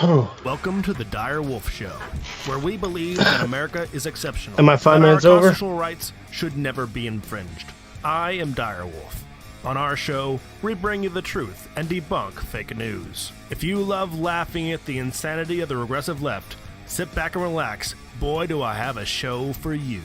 Welcome to the Dire Wolf Show, where we believe that America is exceptional. Am my 5 that minutes our over? constitutional rights should never be infringed. I am Dire Wolf. On our show, we bring you the truth and debunk fake news. If you love laughing at the insanity of the regressive left, sit back and relax. Boy, do I have a show for you.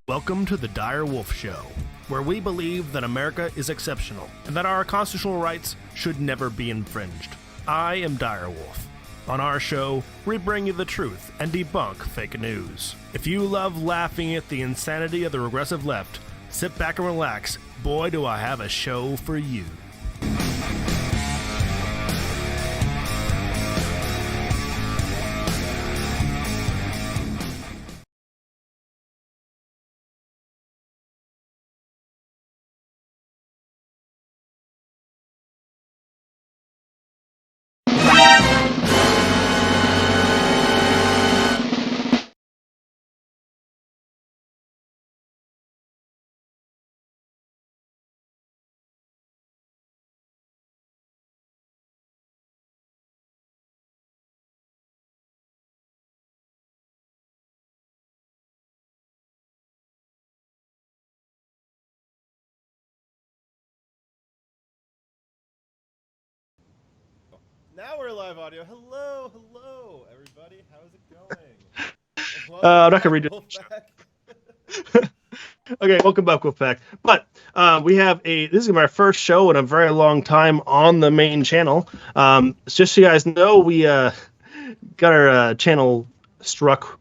Welcome to the Dire Wolf Show, where we believe that America is exceptional and that our constitutional rights should never be infringed. I am Dire Wolf. On our show, we bring you the truth and debunk fake news. If you love laughing at the insanity of the regressive left, sit back and relax. Boy, do I have a show for you. Now we're live audio. Hello, everybody. How's it going? I'm not gonna redo it. Okay, welcome back, Wolfpack. But we have this is my first show in a very long time on the main channel. Just so you guys know, we got our channel struck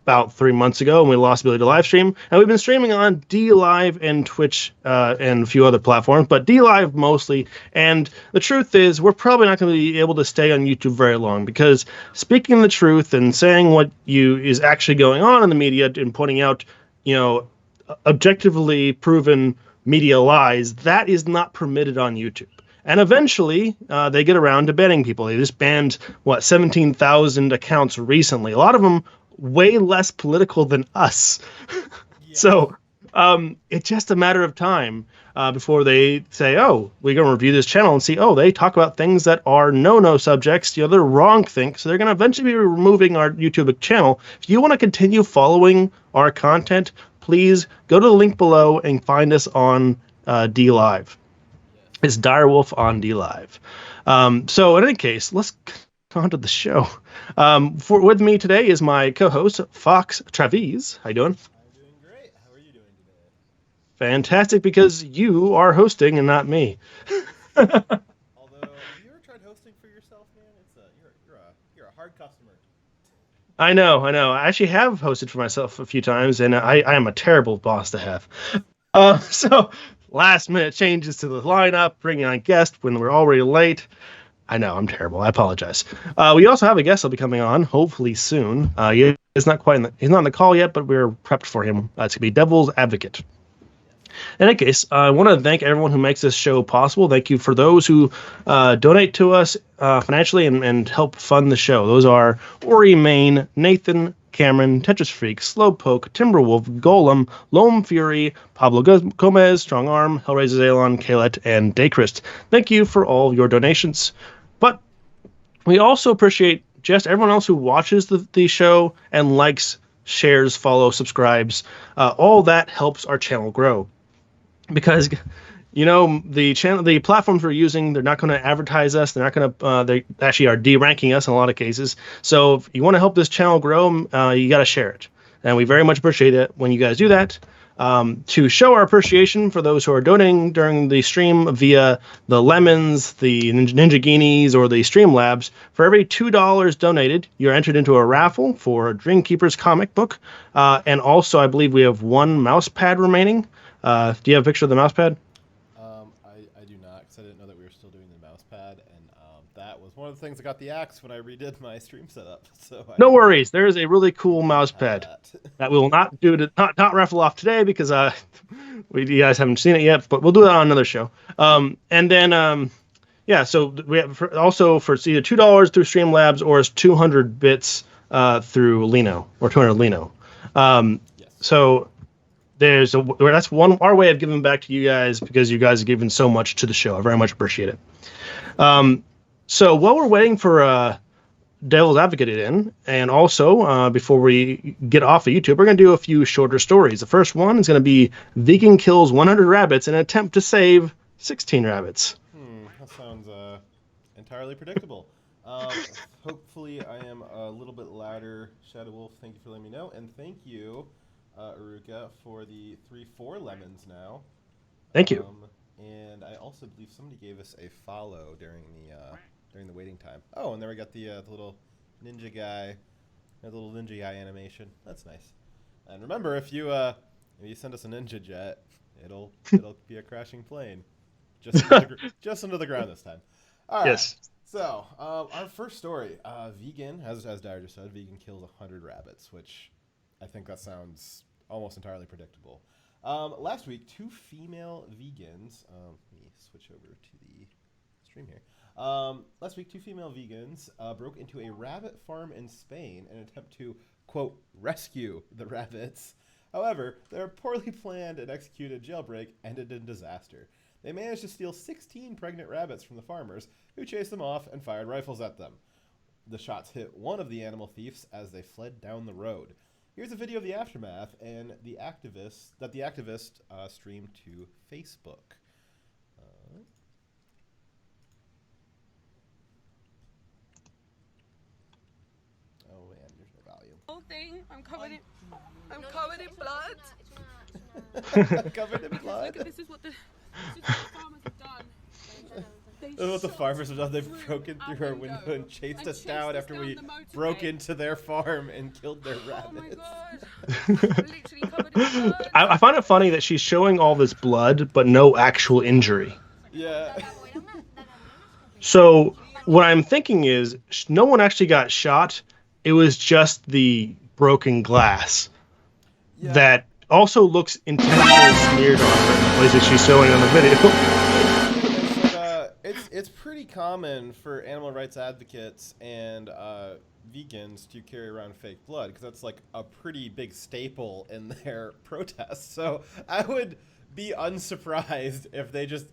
about 3 months ago, and we lost the ability to live stream. And we've been streaming on DLive and Twitch and a few other platforms, but DLive mostly. And the truth is, we're probably not going to be able to stay on YouTube very long, because speaking the truth and saying what is actually going on in the media and pointing out, objectively proven media lies, that is not permitted on YouTube. And eventually, they get around to banning people. They just banned, 17,000 accounts recently. A lot of them way less political than us. Yeah. So it's just a matter of time before they say, oh, we're going to review this channel and see, oh, they talk about things that are no subjects. They're wrong things. So they're going to eventually be removing our YouTube channel. If you want to continue following our content, please go to the link below and find us on DLive. It's Direwolf on DLive. So in any case, let's on to the show. With me today is my co-host, Fox Travis. How you doing? I'm doing great. How are you doing today? Fantastic, because you are hosting and not me. Although, have you ever tried hosting for yourself, man? You're a hard customer. I know. I actually have hosted for myself a few times, and I am a terrible boss to have. So last minute changes to the lineup, bringing on guests when we're already late. I know, I'm terrible. I apologize. We also have a guest that'll be coming on, hopefully soon. He's not on the call yet, but we're prepped for him. It's gonna be Devil's Advocate. In any case, I want to thank everyone who makes this show possible. Thank you for those who donate to us financially and help fund the show. Those are Ori Main, Nathan, Cameron, Tetris Freak, Slowpoke, Timberwolf, Golem, Loam Fury, Pablo Gomez, Strong Arm, Hellraiser Zalon, Kalet, and Daychrist. Thank you for all your donations. But we also appreciate just everyone else who watches the show and likes, shares, follows, subscribes. All that helps our channel grow. Because, the platforms we're using, they're not going to advertise us. They're not going to. They actually are de-ranking us in a lot of cases. So if you want to help this channel grow, you got to share it, and we very much appreciate it when you guys do that. To show our appreciation for those who are donating during the stream via the Lemons, the Ninja Guineas, or the Streamlabs, for every $2 donated, you're entered into a raffle for a Dreamkeeper's comic book, and also I believe we have one mouse pad remaining. Do you have a picture of the mouse pad? I do not, because I didn't know that we were still doing the mouse pad, and that was one of the things that got the axe when I redid my stream setup. So no worries, there is a really cool mouse pad that we will not not raffle off today because you guys haven't seen it yet, but we'll do that on another show. And then so we have also for either $2 through Streamlabs or it's 200 bits through Lino or 200 Lino. Yes. So that's our way of giving back to you guys, because you guys have given so much to the show. I very much appreciate it. So while we're waiting for Devil's Advocate in, and also before we get off of YouTube, we're going to do a few shorter stories. The first one is going to be Vegan kills 100 rabbits in an attempt to save 16 rabbits. That sounds entirely predictable. Hopefully I am a little bit louder. Shadow Wolf, thank you for letting me know, and thank you Aruka, for the 3-4 lemons now. Thank you. And I also believe somebody gave us a follow during the waiting time. Oh, and there we got the little ninja guy, the little ninja guy animation. That's nice. And remember, if you send us a ninja jet, it'll be a crashing plane, just under the ground this time. All right. Yes. So our first story, vegan, as Dyer just said, vegan kills 100 rabbits, which I think that sounds almost entirely predictable. Last week, 2 female vegans. Let me switch over to the stream here. Last week, 2 female vegans broke into a rabbit farm in Spain in an attempt to, quote, rescue the rabbits. However, their poorly planned and executed jailbreak ended in disaster. They managed to steal 16 pregnant rabbits from the farmers, who chased them off and fired rifles at them. The shots hit one of the animal thieves as they fled down the road. Here's a video of the aftermath and the activist streamed to Facebook. Oh man, there's no volume. Whole thing, I'm covered in blood. Covered in blood. Look, this is what the farmers have done. This is what the farmers have done. They've broken through our window and chased us down after we broke into their farm and killed their rabbits. Oh my god. Literally covered in blood. I find it funny that she's showing all this blood, but no actual injury. Yeah. So what I'm thinking is, no one actually got shot. It was just the broken glass that also looks intentionally smeared on her in the places she's showing on the video. It's pretty common for animal rights advocates and vegans to carry around fake blood because that's like a pretty big staple in their protests. So I would be unsurprised if they just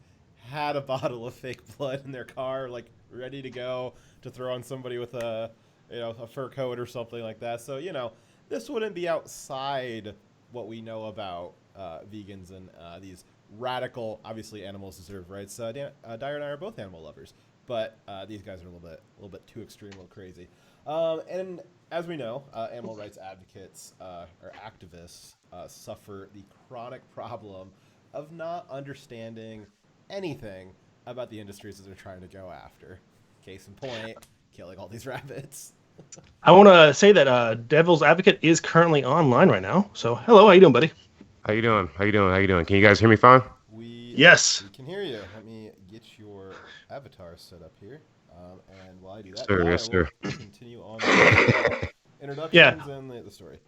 had a bottle of fake blood in their car, like ready to go to throw on somebody with a fur coat or something like that. So this wouldn't be outside what we know about vegans and these radical, obviously animals deserve rights. Dyer and I are both animal lovers, but these guys are a little bit too extreme, a little crazy. And as we know, animal rights advocates or activists suffer the chronic problem of not understanding anything about the industries that they're trying to go after. Case in point, killing all these rabbits. I want to say that Devil's Advocate is currently online right now. So, hello, how you doing, buddy? How you doing? Can you guys hear me fine? Yes. We can hear you. Let me get your avatar set up here. And while I do that, Yes, sir. We'll continue on with introductions and the story.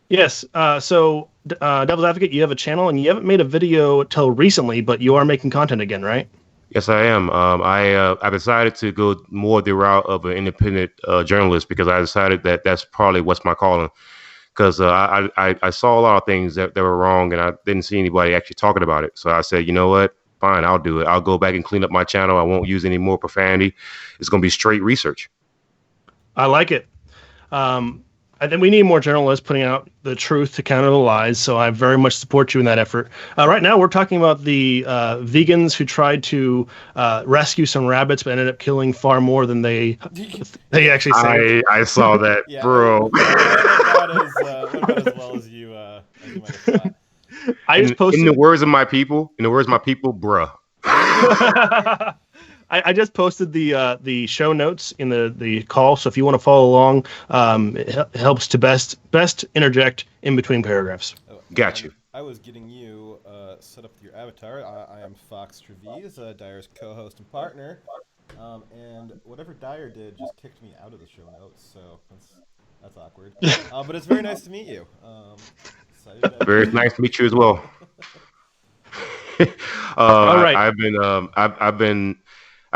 Yes. So, Devil's Advocate, you have a channel, and you haven't made a video till recently, but you are making content again, right? Yes, I am. I decided to go more the route of an independent journalist because I decided that that's probably what's my calling. Because I saw a lot of things that were wrong, and I didn't see anybody actually talking about it. So I said, you know what? Fine, I'll do it. I'll go back and clean up my channel. I won't use any more profanity. It's going to be straight research. I like it. I think we need more journalists putting out the truth to counter the lies, so I very much support you in that effort. Right now, we're talking about the vegans who tried to rescue some rabbits but ended up killing far more than they actually saved. I saw that, Yeah, bro. Not as well as you might have thought. I just posted in the words of my people, bruh. I just posted the show notes in the call, so if you want to follow along, it helps to best interject in between paragraphs. Oh, Got you. I was getting you set up with your avatar. I am Fox Trevize, Dyer's co-host and partner, and whatever Dyer did just kicked me out of the show notes, so that's awkward. But it's very nice to meet you. Very nice to meet you as well. All right. I've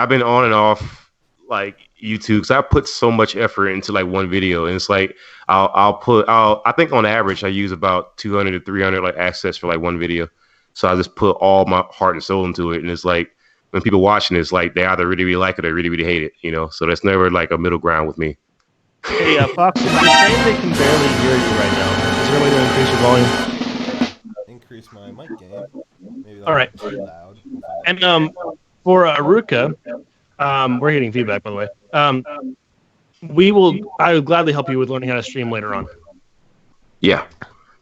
been on and off like YouTube because I put so much effort into like one video, and it's like I think on average I use about 200 to 300 like assets for like one video. So I just put all my heart and soul into it, and it's like when people watching it's like they either really like it or really hate it, So there's never like a middle ground with me. Hey, Fox, you're saying they can barely hear you right now. Is there a way to increase your volume? Increase my mic gain. Maybe all right. Loud. And for Aruka, we're getting feedback, by the way. I would gladly help you with learning how to stream later on. Yeah.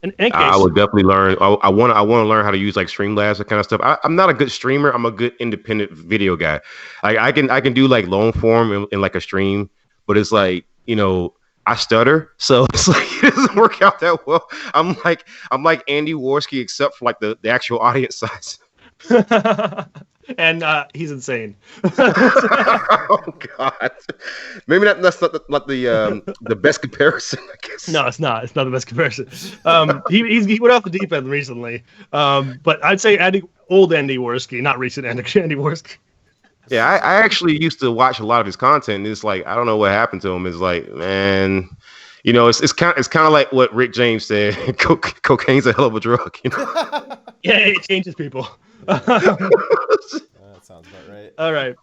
In any I case, would definitely learn. I want to learn how to use like Streamlabs, that kind of stuff. I'm not a good streamer. I'm a good independent video guy. I can do like long form in like a stream, but it's like I stutter, so it's like it doesn't work out that well. I'm like Andy Worski, except for like the actual audience size. and he's insane. Oh God, maybe that's not the best comparison, I guess. No, it's not. It's not the best comparison. He went off the deep end recently. But I'd say old Andy Worski, not recent Andy Worski. Yeah, I actually used to watch a lot of his content. And it's like I don't know what happened to him. It's like, man, it's kind of like what Rick James said. Cocaine's a hell of a drug. Yeah, it changes people. That sounds about right. All right.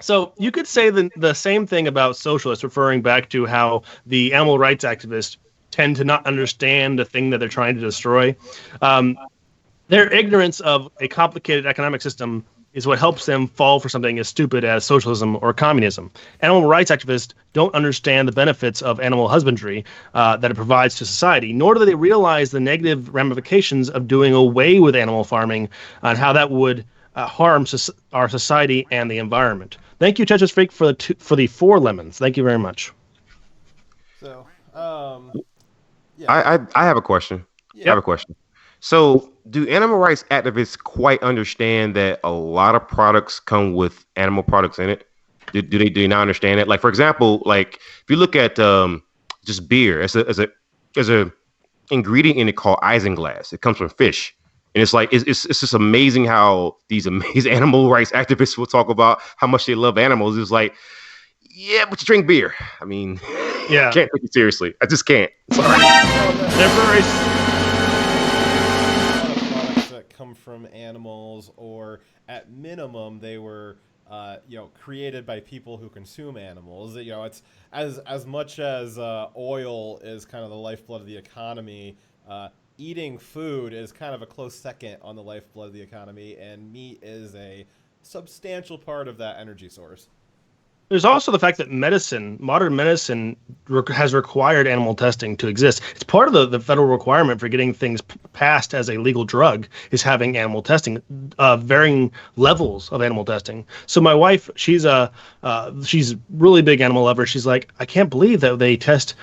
So you could say the same thing about socialists, referring back to how the animal rights activists tend to not understand the thing that they're trying to destroy. Their ignorance of a complicated economic system is what helps them fall for something as stupid as socialism or communism. Animal rights activists don't understand the benefits of animal husbandry that it provides to society, nor do they realize the negative ramifications of doing away with animal farming and how that would harm our society and the environment. Thank you, Tetris Freak, for the 4 lemons. Thank you very much. So, I have a question. Yeah. I have a question. So, do animal rights activists quite understand that a lot of products come with animal products in it? Do they not understand it? Like, for example, like if you look at just beer as a ingredient in it called isinglass, it comes from fish. And it's like it's just amazing how these amazing animal rights activists will talk about how much they love animals. It's like, yeah, but you drink beer. I mean, Yeah. I can't take it seriously. I just can't. Sorry. They're very products that come from animals, or at minimum, they were created by people who consume animals. It's as much as oil is kind of the lifeblood of the economy. Eating food is kind of a close second on the lifeblood of the economy, and meat is a substantial part of that energy source. There's also the fact that modern medicine has required animal testing to exist. It's part of the federal requirement for getting things passed as a legal drug is having animal testing, varying levels of animal testing. So my wife, she's really big animal lover. She's like, I can't believe that they test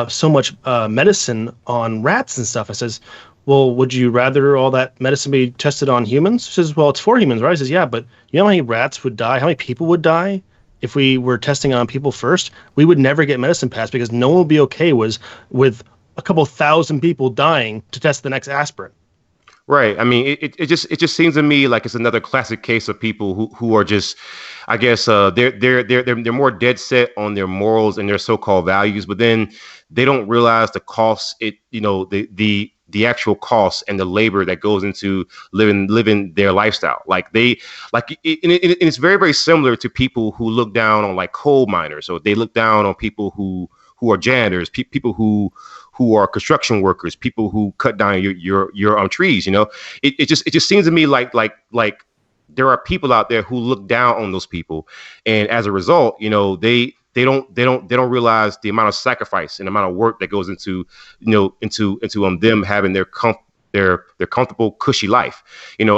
so much medicine on rats and stuff. I says, well, would you rather all that medicine be tested on humans? She says, well, it's for humans, right? I says, yeah, but you know how many rats would die? How many people would die? If we were testing on people first, we would never get medicine passed because no one would be okay with a couple thousand people dying to test the next aspirin. Right. I mean, it just seems to me like it's another classic case of people who are just, I guess, they're more dead set on their morals and their so-called values, but then they don't realize the costs. The actual costs and the labor that goes into living their lifestyle. It's very, very similar to people who look down on like coal miners, or they look down on people who are janitors, people who are construction workers, people who cut down your trees. It just seems to me like there are people out there who look down on those people, and as a result, they don't realize the amount of sacrifice and the amount of work that goes into them having their comfortable, cushy life. And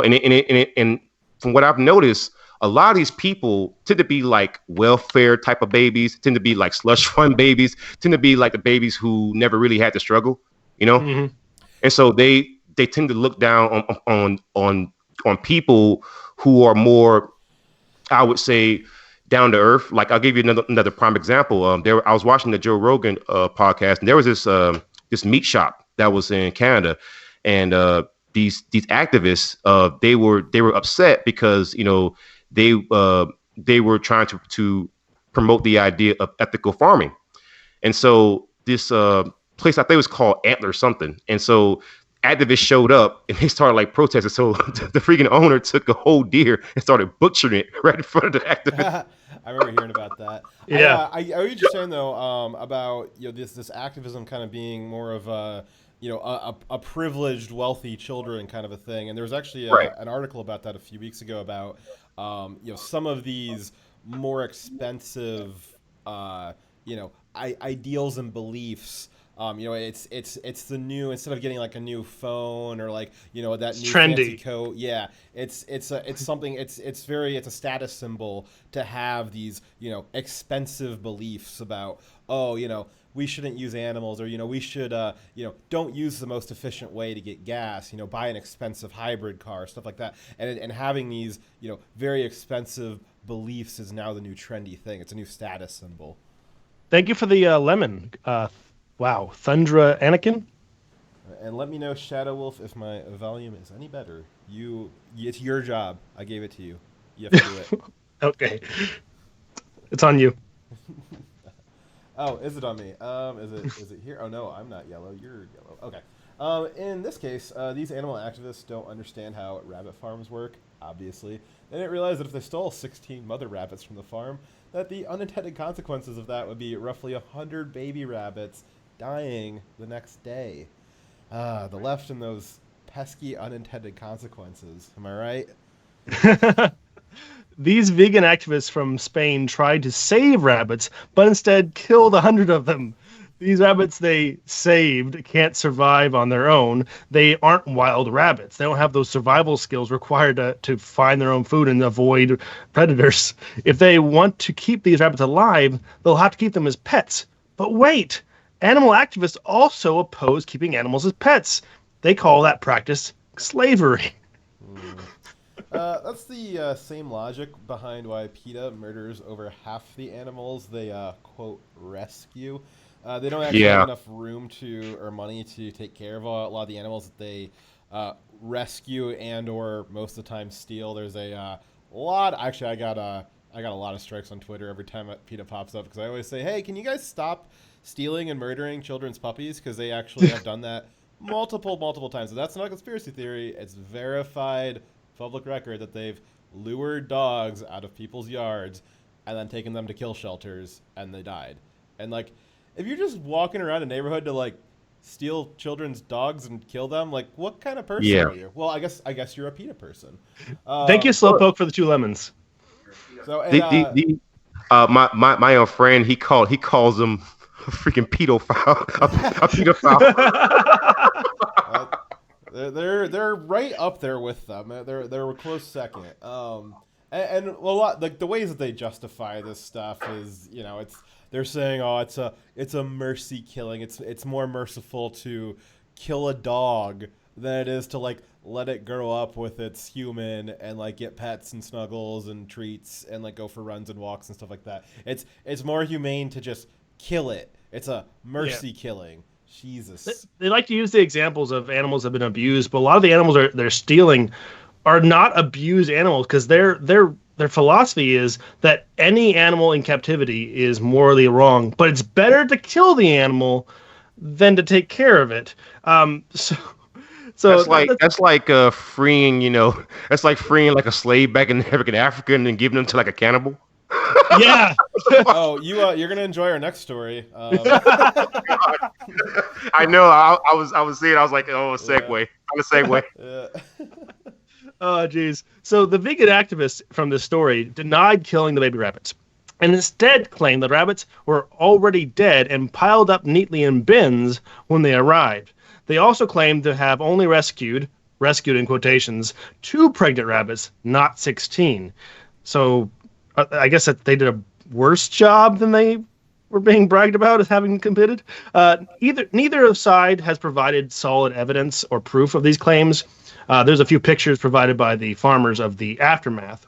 from what I've noticed, a lot of these people tend to be like welfare type of babies, tend to be like slush fund babies, tend to be like the babies who never really had to struggle, Mm-hmm. And so they tend to look down on people who are more, I would say, down to earth. Like, I'll give you another prime example. I was watching the Joe Rogan podcast, and there was this meat shop that was in Canada, and these activists they were upset because they were trying to promote the idea of ethical farming, and so this place, I think it was called Antler something, and so activists showed up and they started like protesting. So the freaking owner took a whole deer and started butchering it right in front of the activists. I remember hearing about that. Yeah. I was just saying though about this activism kind of being more of a privileged, wealthy children kind of a thing. And there was actually an article about that a few weeks ago about some of these more expensive ideals and beliefs It's the new, instead of getting like a new phone or like that It's new trendy. fancy coat. Yeah, it's something. It's a status symbol to have these expensive beliefs about, we shouldn't use animals, or we should don't use the most efficient way to get gas. Buy an expensive hybrid car, stuff like that. And having these very expensive beliefs is now the new trendy thing. It's a new status symbol. Thank you for the lemon. Wow, Thundra Anakin. And let me know, Shadow Wolf, if my volume is any better. It's your job. I gave it to you. You have to do it. Okay, it's on you. Oh, is it on me? Is it here? Oh no, I'm not yellow. You're yellow. Okay. In this case, these animal activists don't understand how rabbit farms work. Obviously, they didn't realize that if they stole 16 mother rabbits from the farm, that the unintended consequences of that would be roughly 100 baby rabbits dying the next day. The left and those pesky unintended consequences. Am I right? These vegan activists from Spain tried to save rabbits, but instead killed 100 of them. These rabbits they saved can't survive on their own. They aren't wild rabbits. They don't have those survival skills required to find their own food and avoid predators. If they want to keep these rabbits alive, they'll have to keep them as pets. But wait! Animal activists also oppose keeping animals as pets. They call that practice slavery. That's the same logic behind why PETA murders over half the animals they, quote, rescue. They don't actually have enough room or money to take care of a lot of the animals that they rescue and or most of the time steal. There's a lot. Actually, I got a lot of strikes on Twitter every time PETA pops up because I always say, hey, can you guys stop stealing and murdering children's puppies? Because they actually have done that multiple times. So that's not a conspiracy theory. It's verified public record that they've lured dogs out of people's yards and then taken them to kill shelters and they died. And like, if you're just walking around a neighborhood to like steal children's dogs and kill them, like what kind of person are you? Well, I guess you're a PETA person. Thank you, Slowpoke, for the 2 lemons. So and, my own friend, he calls them a freaking pedophile. a pedophile. They're right up there with them. They're a close second. And a lot like the ways that they justify this stuff is, they're saying, oh, it's a mercy killing. It's more merciful to kill a dog than it is to like let it grow up with its human and like get pets and snuggles and treats and like go for runs and walks and stuff like that. It's more humane to just kill it. It's a mercy killing. Jesus. They like to use the examples of animals that have been abused, but a lot of the animals they're stealing are not abused animals because their philosophy is that any animal in captivity is morally wrong, but it's better to kill the animal than to take care of it. So that's like freeing, that's like freeing like a slave back in Africa and then giving them to like a cannibal. Yeah. Oh, you're gonna enjoy our next story. I know. I was seeing. I was like, oh, a segue. Yeah. I'm a segue. Yeah. Oh, geez. So the vegan activists from this story denied killing the baby rabbits and instead claimed the rabbits were already dead and piled up neatly in bins when they arrived. They also claimed to have only rescued in quotations, 2 pregnant rabbits, not 16. So I guess that they did a worse job than they were being bragged about as having committed. Neither side has provided solid evidence or proof of these claims. There's a few pictures provided by the farmers of the aftermath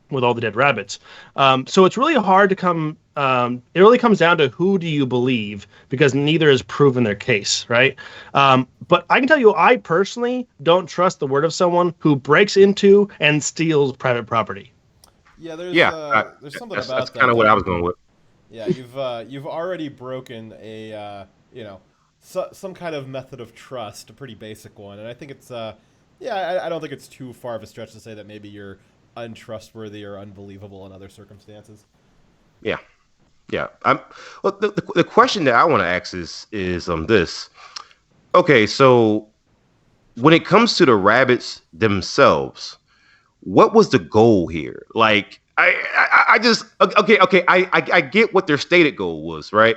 with all the dead rabbits. So it's really hard to come. It really comes down to who do you believe, because neither has proven their case, right? But I can tell you, I personally don't trust the word of someone who breaks into and steals private property. Yeah, there's something about that's that. kind of what I was going with. Yeah, you've already broken a some kind of method of trust, a pretty basic one, and I think it's I don't think it's too far of a stretch to say that maybe you're untrustworthy or unbelievable in other circumstances. Yeah. Well, the question that I want to ask is this. Okay, so when it comes to the rabbits themselves, what was the goal here? Like, I just okay. I get what their stated goal was, right?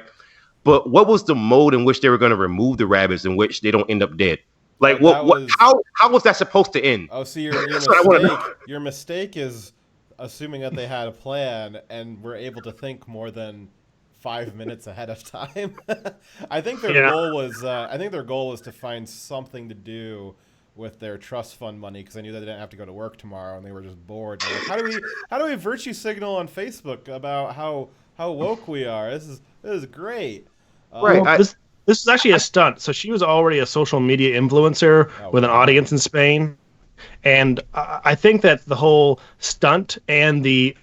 But what was the mode in which they were going to remove the rabbits in which they don't end up dead? Like That what? was- How was that supposed to end? Oh, so That's what I wanna know. your mistake is assuming that they had a plan and were able to think more than 5 minutes ahead of time. I think their goal was to find something to do with their trust fund money because I knew that they didn't have to go to work tomorrow and they were just bored. Like, how do we virtue signal on Facebook about how woke we are? This is great. Right. Well, this is actually a stunt. So she was already a social media influencer with an audience in Spain. And I think that the whole stunt and the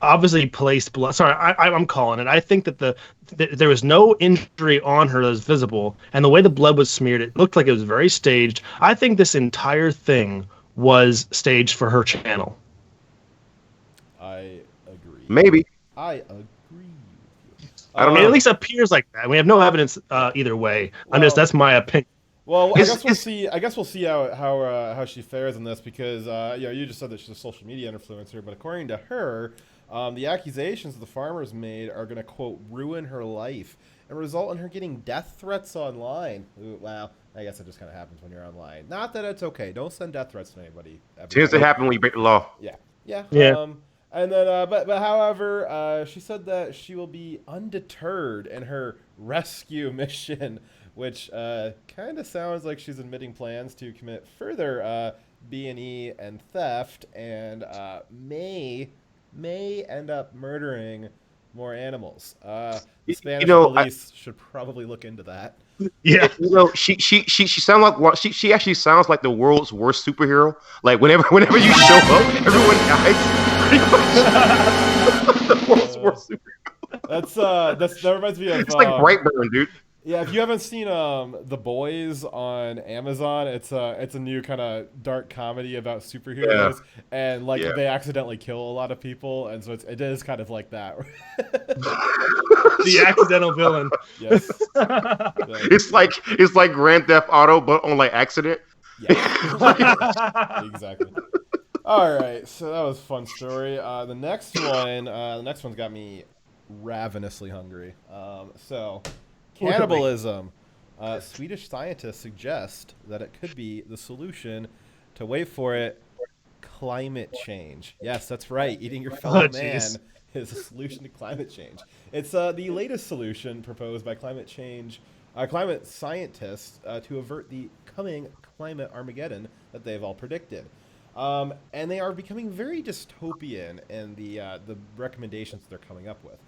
obviously placed blood. Sorry, I'm calling it. I think that there was no injury on her that was visible, and the way the blood was smeared, it looked like it was very staged. I think this entire thing was staged for her channel. I agree. Maybe. I agree. I don't know. It at least appears like that. We have no evidence either way. That's my opinion. Well, I guess we'll see how she fares in this because you just said that she's a social media influencer, but according to her, the accusations the farmers made are going to quote ruin her life and result in her getting death threats online. Ooh, well, I guess it just kind of happens when you're online. Not that it's okay. Don't send death threats to anybody. Tends to happen when you break the law. Yeah. And then, but however, she said that she will be undeterred in her rescue mission, which kind of sounds like she's admitting plans to commit further B&E and theft, and may end up murdering more animals. The Spanish police should probably look into that. Yeah, she sounds like she actually sounds like the world's worst superhero. Like whenever you show up, everyone dies. Pretty much. The world's worst superhero. That reminds me of. It's like Brightburn, dude. Yeah, if you haven't seen The Boys on Amazon, it's a new kind of dark comedy about superheroes, and they accidentally kill a lot of people, and so it is kind of like that. The accidental villain. Yes. It's like Grand Theft Auto, but on like accident. Yeah. Exactly. All right, so that was a fun story. The next one's got me ravenously hungry. Cannibalism. Swedish scientists suggest that it could be the solution to, wait for it, climate change. Yes, that's right. Eating your fellow man is a solution to climate change. It's the latest solution proposed by climate scientists to avert the coming climate Armageddon that they've all predicted. And they are becoming very dystopian in the recommendations they're coming up with.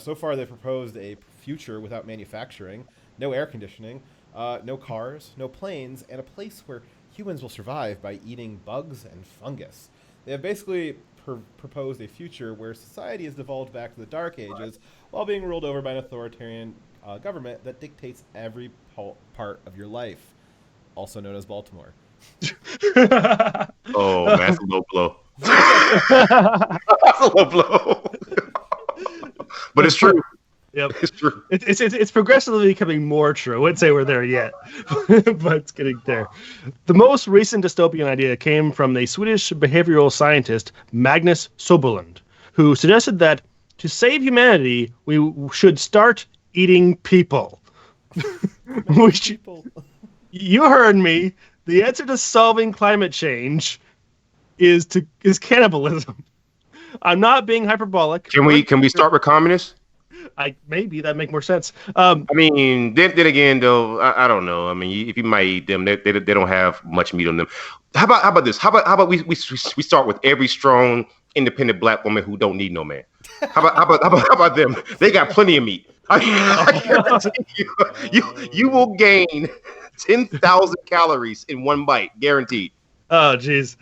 So far, they've proposed a future without manufacturing, no air conditioning, no cars, no planes, and a place where humans will survive by eating bugs and fungus. They have basically proposed a future where society is devolved back to the Dark Ages while being ruled over by an authoritarian government that dictates every part of your life, also known as Baltimore. Oh, that's a low blow. That's a low blow. But it's true. Yep, it's true. It's progressively becoming more true. I wouldn't say we're there yet, but it's getting there. The most recent dystopian idea came from the Swedish behavioral scientist Magnus Soberlund, who suggested that to save humanity, we should start eating people. You heard me. The answer to solving climate change is cannibalism. I'm not being hyperbolic. Can we start with communists? Maybe that'd make more sense. I mean, then again, though, I don't know. I mean, if you might eat them, they don't have much meat on them. How about this? How about we start with every strong, independent black woman who don't need no man? How about them? They got plenty of meat. I guarantee you will gain 10,000 calories in one bite, guaranteed. Oh, geez.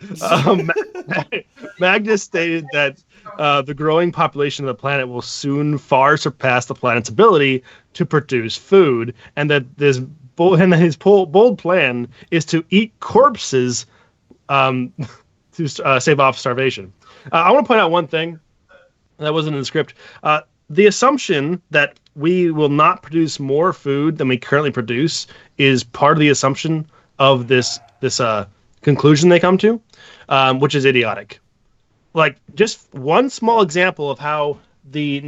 Magnus stated that the growing population of the planet will soon far surpass the planet's ability to produce food, and that his bold plan is to eat corpses to save off starvation. I want to point out one thing that wasn't in the script. The assumption that we will not produce more food than we currently produce is part of the assumption of this conclusion they come to, which is idiotic. Like, just one small example of how the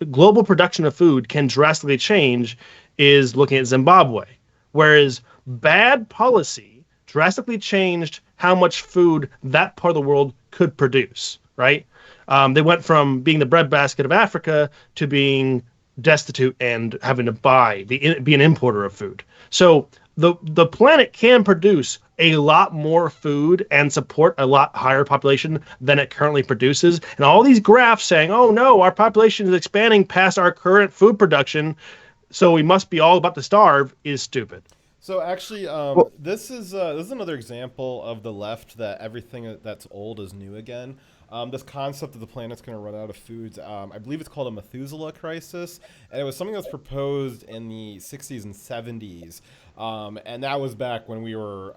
global production of food can drastically change is looking at Zimbabwe, whereas bad policy drastically changed how much food that part of the world could produce, right? They went from being the breadbasket of Africa to being destitute and having to be an importer of food. So the planet can produce a lot more food and support a lot higher population than it currently produces. And all these graphs saying, oh no, our population is expanding past our current food production, so we must be all about to starve, is stupid. So actually, this is another example of the left that everything that's old is new again. This concept that the planet's going to run out of foods, I believe it's called a Methuselah crisis, and it was something that was proposed in the 60s and 70s, and that was back when we were,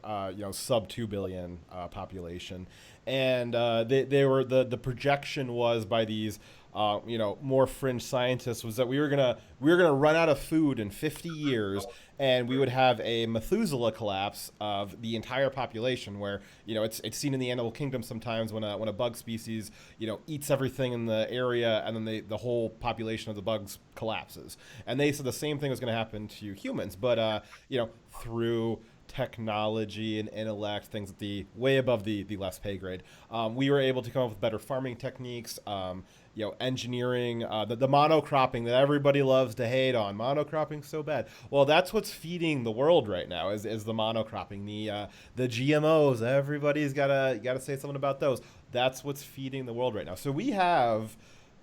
sub 2 billion population, and the projection was by these more fringe scientists was that we were gonna run out of food in 50 years, and we would have a Methuselah collapse of the entire population, where it's seen in the animal kingdom sometimes when a bug species eats everything in the area, and then the whole population of the bugs collapses. And they said the same thing was going to happen to humans, but through technology and intellect, things at the way above the less pay grade, we were able to come up with better farming techniques, engineering, the monocropping that everybody loves to hate on. Monocropping's so bad. Well, that's what's feeding the world right now is the monocropping, the GMOs. Everybody's gotta say something about those. That's what's feeding the world right now. So we have,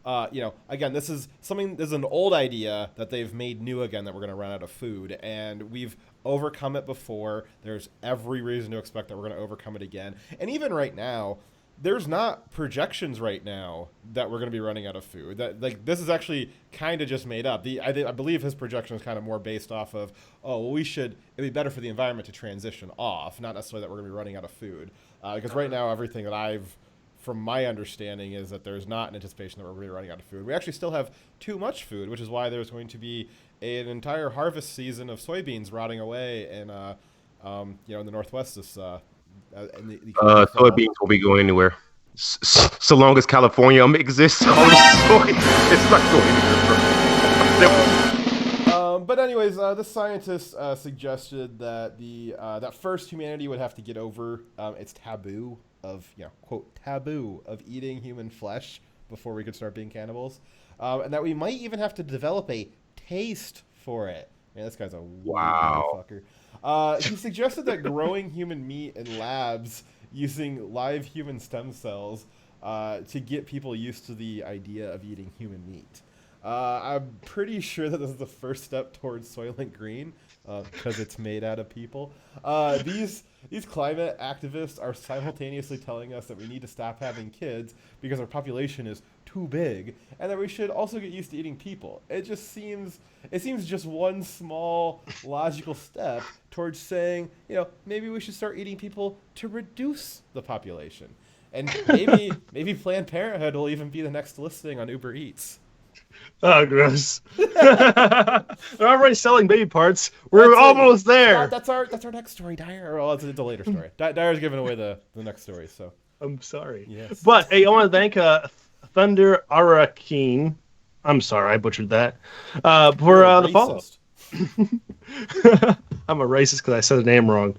again, this is an old idea that they've made new again, that we're going to run out of food, and we've overcome it before. There's every reason to expect that we're going to overcome it again. And even right now, there's not projections right now that we're going to be running out of food. That this is actually kind of just made up. I believe his projection is kind of more based off of, it'd be better for the environment to transition off, not necessarily that we're going to be running out of food. Because right now, everything that from my understanding, is that there's not an anticipation that we're going to be running out of food. We actually still have too much food, which is why there's going to be an entire harvest season of soybeans rotting away in the Northwest this soybeans will be going anywhere. So long as California exists, all the soy, it's not going anywhere. But anyways, this scientist suggested that that first humanity would have to get over its taboo of, quote, taboo of eating human flesh before we could start being cannibals, and that we might even have to develop a taste for it. Man, this guy's a wow motherfucker. He suggested that growing human meat in labs using live human stem cells to get people used to the idea of eating human meat. I'm pretty sure that this is the first step towards Soylent Green, because it's made out of people. These climate activists are simultaneously telling us that we need to stop having kids because our population is too big, and that we should also get used to eating people. It seems just one small logical step towards saying, maybe we should start eating people to reduce the population. And maybe Planned Parenthood will even be the next listing on Uber Eats. Oh, gross. They're already selling baby parts. We're almost there. That's our next story, Dyer. Oh, it's a later story. Dyer's giving away the next story, so. I'm sorry. Yes. But, hey, I want to thank Thunder Arakeen. I'm sorry, I butchered that. For the follow-up. I'm a racist because I said the name wrong.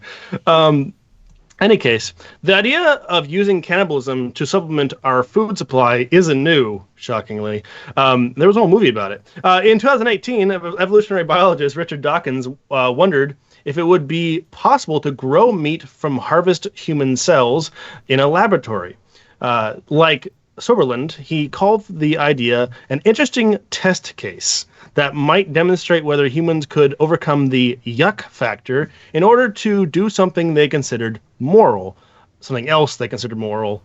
Any case, the idea of using cannibalism to supplement our food supply isn't new, shockingly. There was a whole movie about it. In 2018, evolutionary biologist Richard Dawkins wondered if it would be possible to grow meat from harvest human cells in a laboratory. Like Soberland, he called the idea an interesting test case that might demonstrate whether humans could overcome the yuck factor in order to do something they considered moral, something else they considered moral,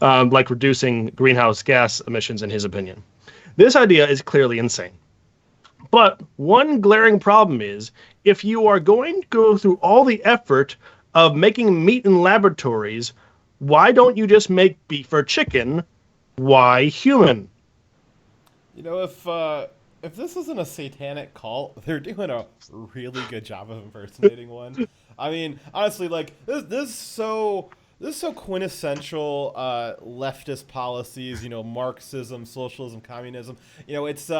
like reducing greenhouse gas emissions, in his opinion. This idea is clearly insane. But one glaring problem is, if you are going to go through all the effort of making meat in laboratories, why don't you just make beef or chicken? Why human? If this isn't a satanic cult, they're doing a really good job of impersonating one. I mean, honestly, like this is so This is so quintessential leftist policies, Marxism, socialism, communism. It's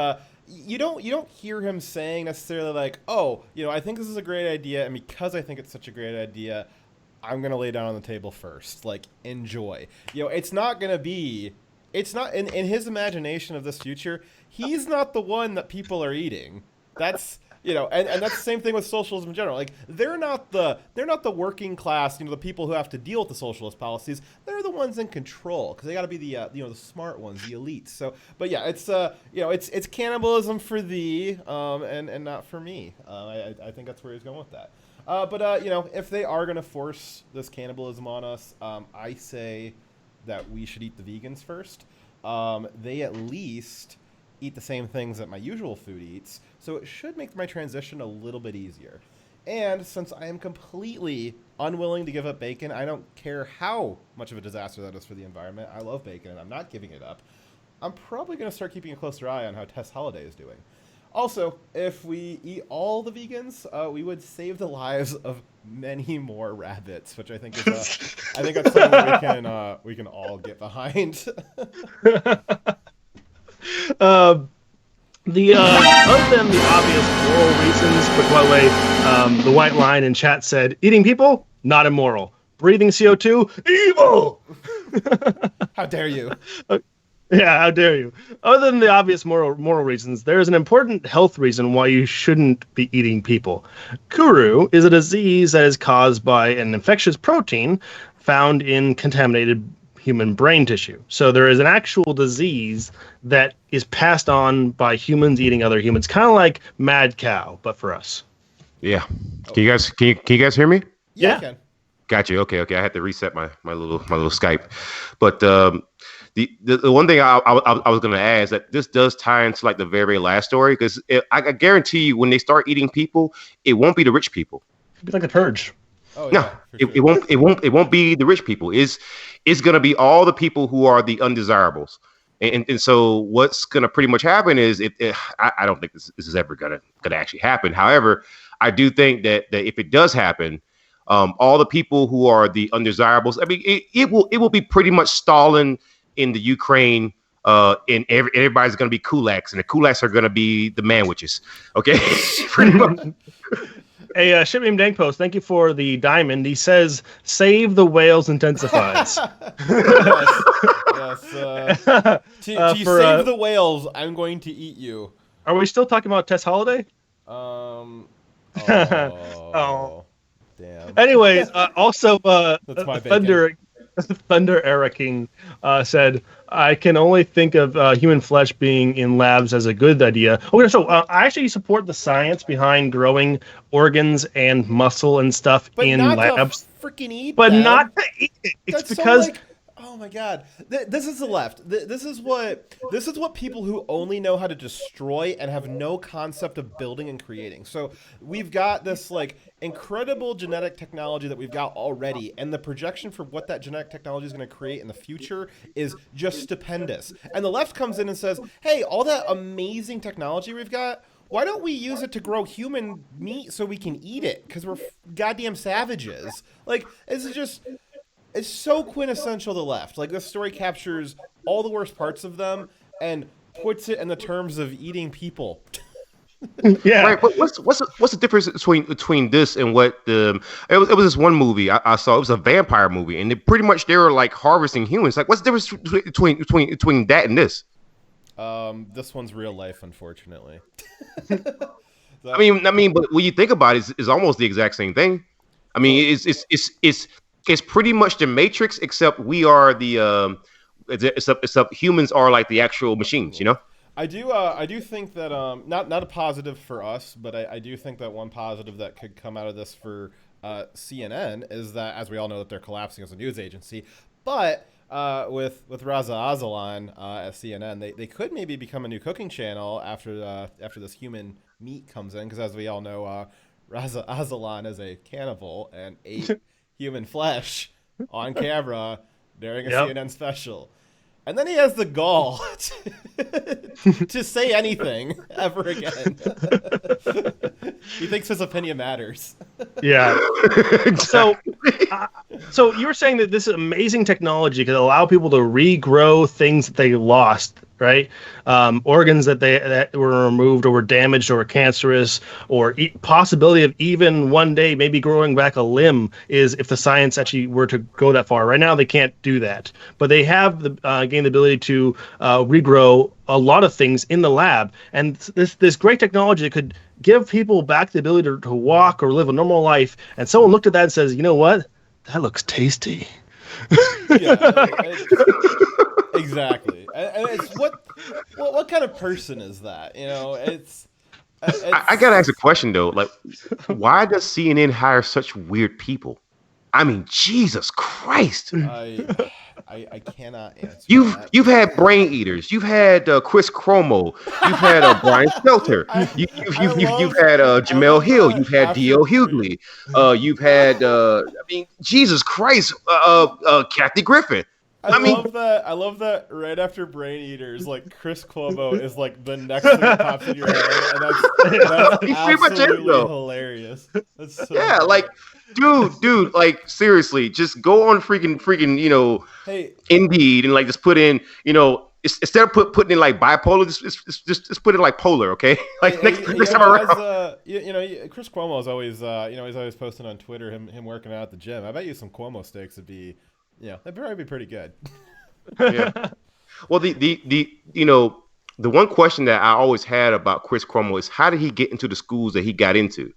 you don't hear him saying necessarily like, oh, I think this is a great idea, and because I think it's such a great idea, I'm gonna lay down on the table first. Like, enjoy. It's not gonna be. It's not in his imagination of this future. He's not the one that people are eating. That's. And that's the same thing with socialism in general. Like, they're not the working class, the people who have to deal with the socialist policies. They're the ones in control because they got to be the the smart ones, the elites. So, but yeah, it's cannibalism for thee, and not for me. I think that's where he's going with that. But if they are gonna force this cannibalism on us, I say that we should eat the vegans first. They at least eat the same things that my usual food eats, so it should make my transition a little bit easier. And since I am completely unwilling to give up bacon, I don't care how much of a disaster that is for the environment. I love bacon, and I'm not giving it up. I'm probably going to start keeping a closer eye on how Tess Holliday is doing. Also, if we eat all the vegans, we would save the lives of many more rabbits, which I think is I think that's something we can all get behind. Other than the obvious moral reasons, but by the way, the white line in chat said, eating people, not immoral. Breathing CO2, evil! How dare you? Yeah, how dare you? Other than the obvious moral reasons, there is an important health reason why you shouldn't be eating people. Kuru is a disease that is caused by an infectious protein found in contaminated human brain tissue. So there is an actual disease that is passed on by humans eating other humans, kind of like mad cow, but for us. Yeah. Can you guys hear me? Yeah. I can. Got you. Okay. I had to reset my little Skype, but the one thing I was going to add is that this does tie into like the very last story, because I guarantee you when they start eating people, it won't be the rich people. It'd be like the purge. Oh, no, yeah, sure. it won't be the rich people. It's going to be all the people who are the undesirables. And so what's going to pretty much happen is I don't think this is ever going to actually happen. However, I do think that if it does happen, all the people who are the undesirables, I mean, it will be pretty much Stalin in the Ukraine, and everybody's going to be kulaks, and the kulaks are going to be the manwiches. Okay, pretty much. Hey, Shipbeam Dankpost, thank you for the diamond. He says, "Save the whales intensifies." Yes. To save the whales, I'm going to eat you. Are we still talking about Tess Holliday? Oh. Damn. Anyways, also, That's my bacon. Thunder Era King said, I can only think of human flesh being in labs as a good idea. Okay, so I actually support the science behind growing organs and muscle and stuff in labs. Freaking eat but them. not to eat it. It's That's because... so, like, oh my god, this is the left. This is what people who only know how to destroy and have no concept of building and creating. So we've got this like incredible genetic technology that we've got already, and the projection for what that genetic technology is going to create in the future is just stupendous. And the left comes in and says, hey, all that amazing technology we've got, why don't we use it to grow human meat so we can eat it? Because we're goddamn savages. Like, it's so quintessential the left. Like, this story captures all the worst parts of them and puts it in the terms of eating people. Yeah. Right, but what's the difference between this and what it was this one movie I saw? It was a vampire movie, and they were like harvesting humans. Like, what's the difference between that and this? This one's real life, unfortunately. I mean, but when you think about it, it's almost the exact same thing. I mean, it's pretty much the Matrix, except we are except humans are like the actual machines, you know? I do think that not a positive for us, but I do think that one positive that could come out of this for CNN is that, as we all know, that they're collapsing as a news agency, but with Raza Azalan at CNN, they could maybe become a new cooking channel after this human meat comes in, because as we all know, Raza Azalan is a cannibal and ate human flesh on camera during a CNN special. And then he has the gall to say anything ever again. He thinks his opinion matters. Yeah. So So you were saying that this amazing technology could allow people to regrow things that they lost, right? Organs that were removed or were damaged or were cancerous, or possibility of even one day maybe growing back a limb is if the science actually were to go that far. Right now they can't do that, but they have gained the ability to regrow a lot of things in the lab, and this great technology that could give people back the ability to walk or live a normal life. And someone looked at that and says, you know what? That looks tasty. Yeah, exactly. And it's what kind of person is that? You know, I gotta ask a question though. Like, why does CNN hire such weird people? I mean, Jesus Christ! I cannot answer. You've had brain eaters. You've had Chris Cuomo. You've had Brian Stelter. You've had Jamel Hill. You've had D.L. Hughley. You've had I mean, Jesus Christ, Kathy Griffin. I love that right after Brain Eaters, like Chris Cuomo is like the next thing that pops in your head, and that's absolutely hilarious. That's so yeah, funny. like, dude, like seriously, just go on freaking, you know, Hey, Indeed and like just put in, you know, instead of putting in like bipolar, just put in like polar, okay? Like next time around. Chris Cuomo is always, he's always posting on Twitter him working out at the gym. I bet you some Cuomo steaks would be. Yeah, that'd probably be pretty good. Yeah. Well, the one question that I always had about Chris Cuomo is how did he get into the schools that he got into?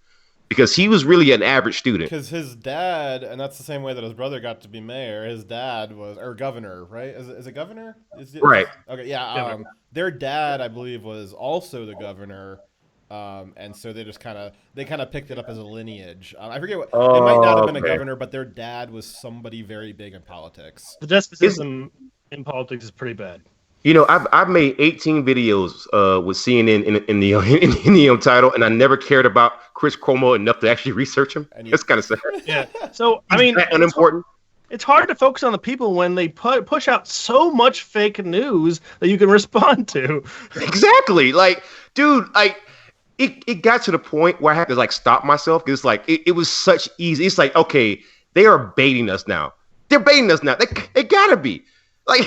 Because he was really an average student. Because his dad, and that's the same way that his brother got to be mayor. His dad was, or governor, right? Is it governor? Right. Okay, yeah. Their dad, I believe, was also the governor. And so they just kind of picked it up as a lineage. I forget what it might not have been a governor, but their dad was somebody very big in politics. The despotism in politics is pretty bad. You know, I've made 18 videos with CNN in the title, and I never cared about Chris Cuomo enough to actually research him. That's kind of sad. Yeah. So I mean, unimportant. It's hard to focus on the people when they push out so much fake news that you can respond to. Exactly. Like, dude, like. It got to the point where I had to like stop myself because like it was such easy. It's like, okay, they are baiting us now. They're baiting us now. They gotta be like,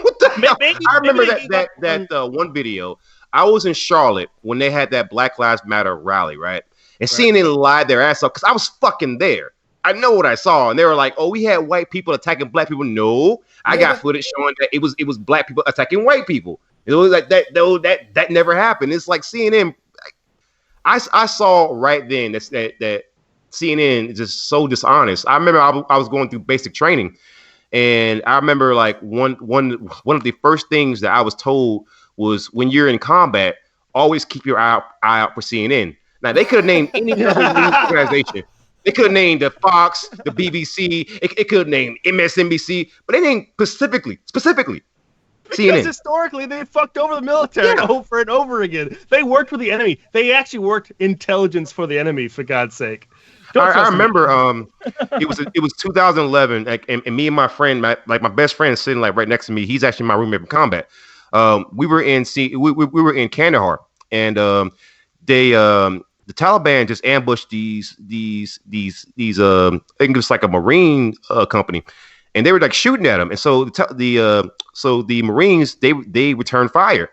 what the hell? I remember that one video. I was in Charlotte when they had that Black Lives Matter rally, right? And CNN lied their ass off because I was fucking there. I know what I saw, and they were like, "Oh, we had white people attacking black people." No, I got footage showing that it was black people attacking white people. It was like that. Though that never happened. It's like CNN. I saw right then that CNN is just so dishonest. I remember I was going through basic training, and I remember like one of the first things that I was told was when you're in combat, always keep your eye out for CNN. Now they could have named any other news organization. They could have named the Fox, the BBC. It could have named MSNBC, but they named specifically. Because CNN. historically, they fucked over the military over and over again. They worked with the enemy. They actually worked intelligence for the enemy, for God's sake. I remember it was 2011, and me and my friend, my best friend, is sitting like right next to me. He's actually my roommate from combat. We were in Kandahar, and the Taliban just ambushed these I think it was like a Marine company. And they were like shooting at them, and so the Marines they returned fire,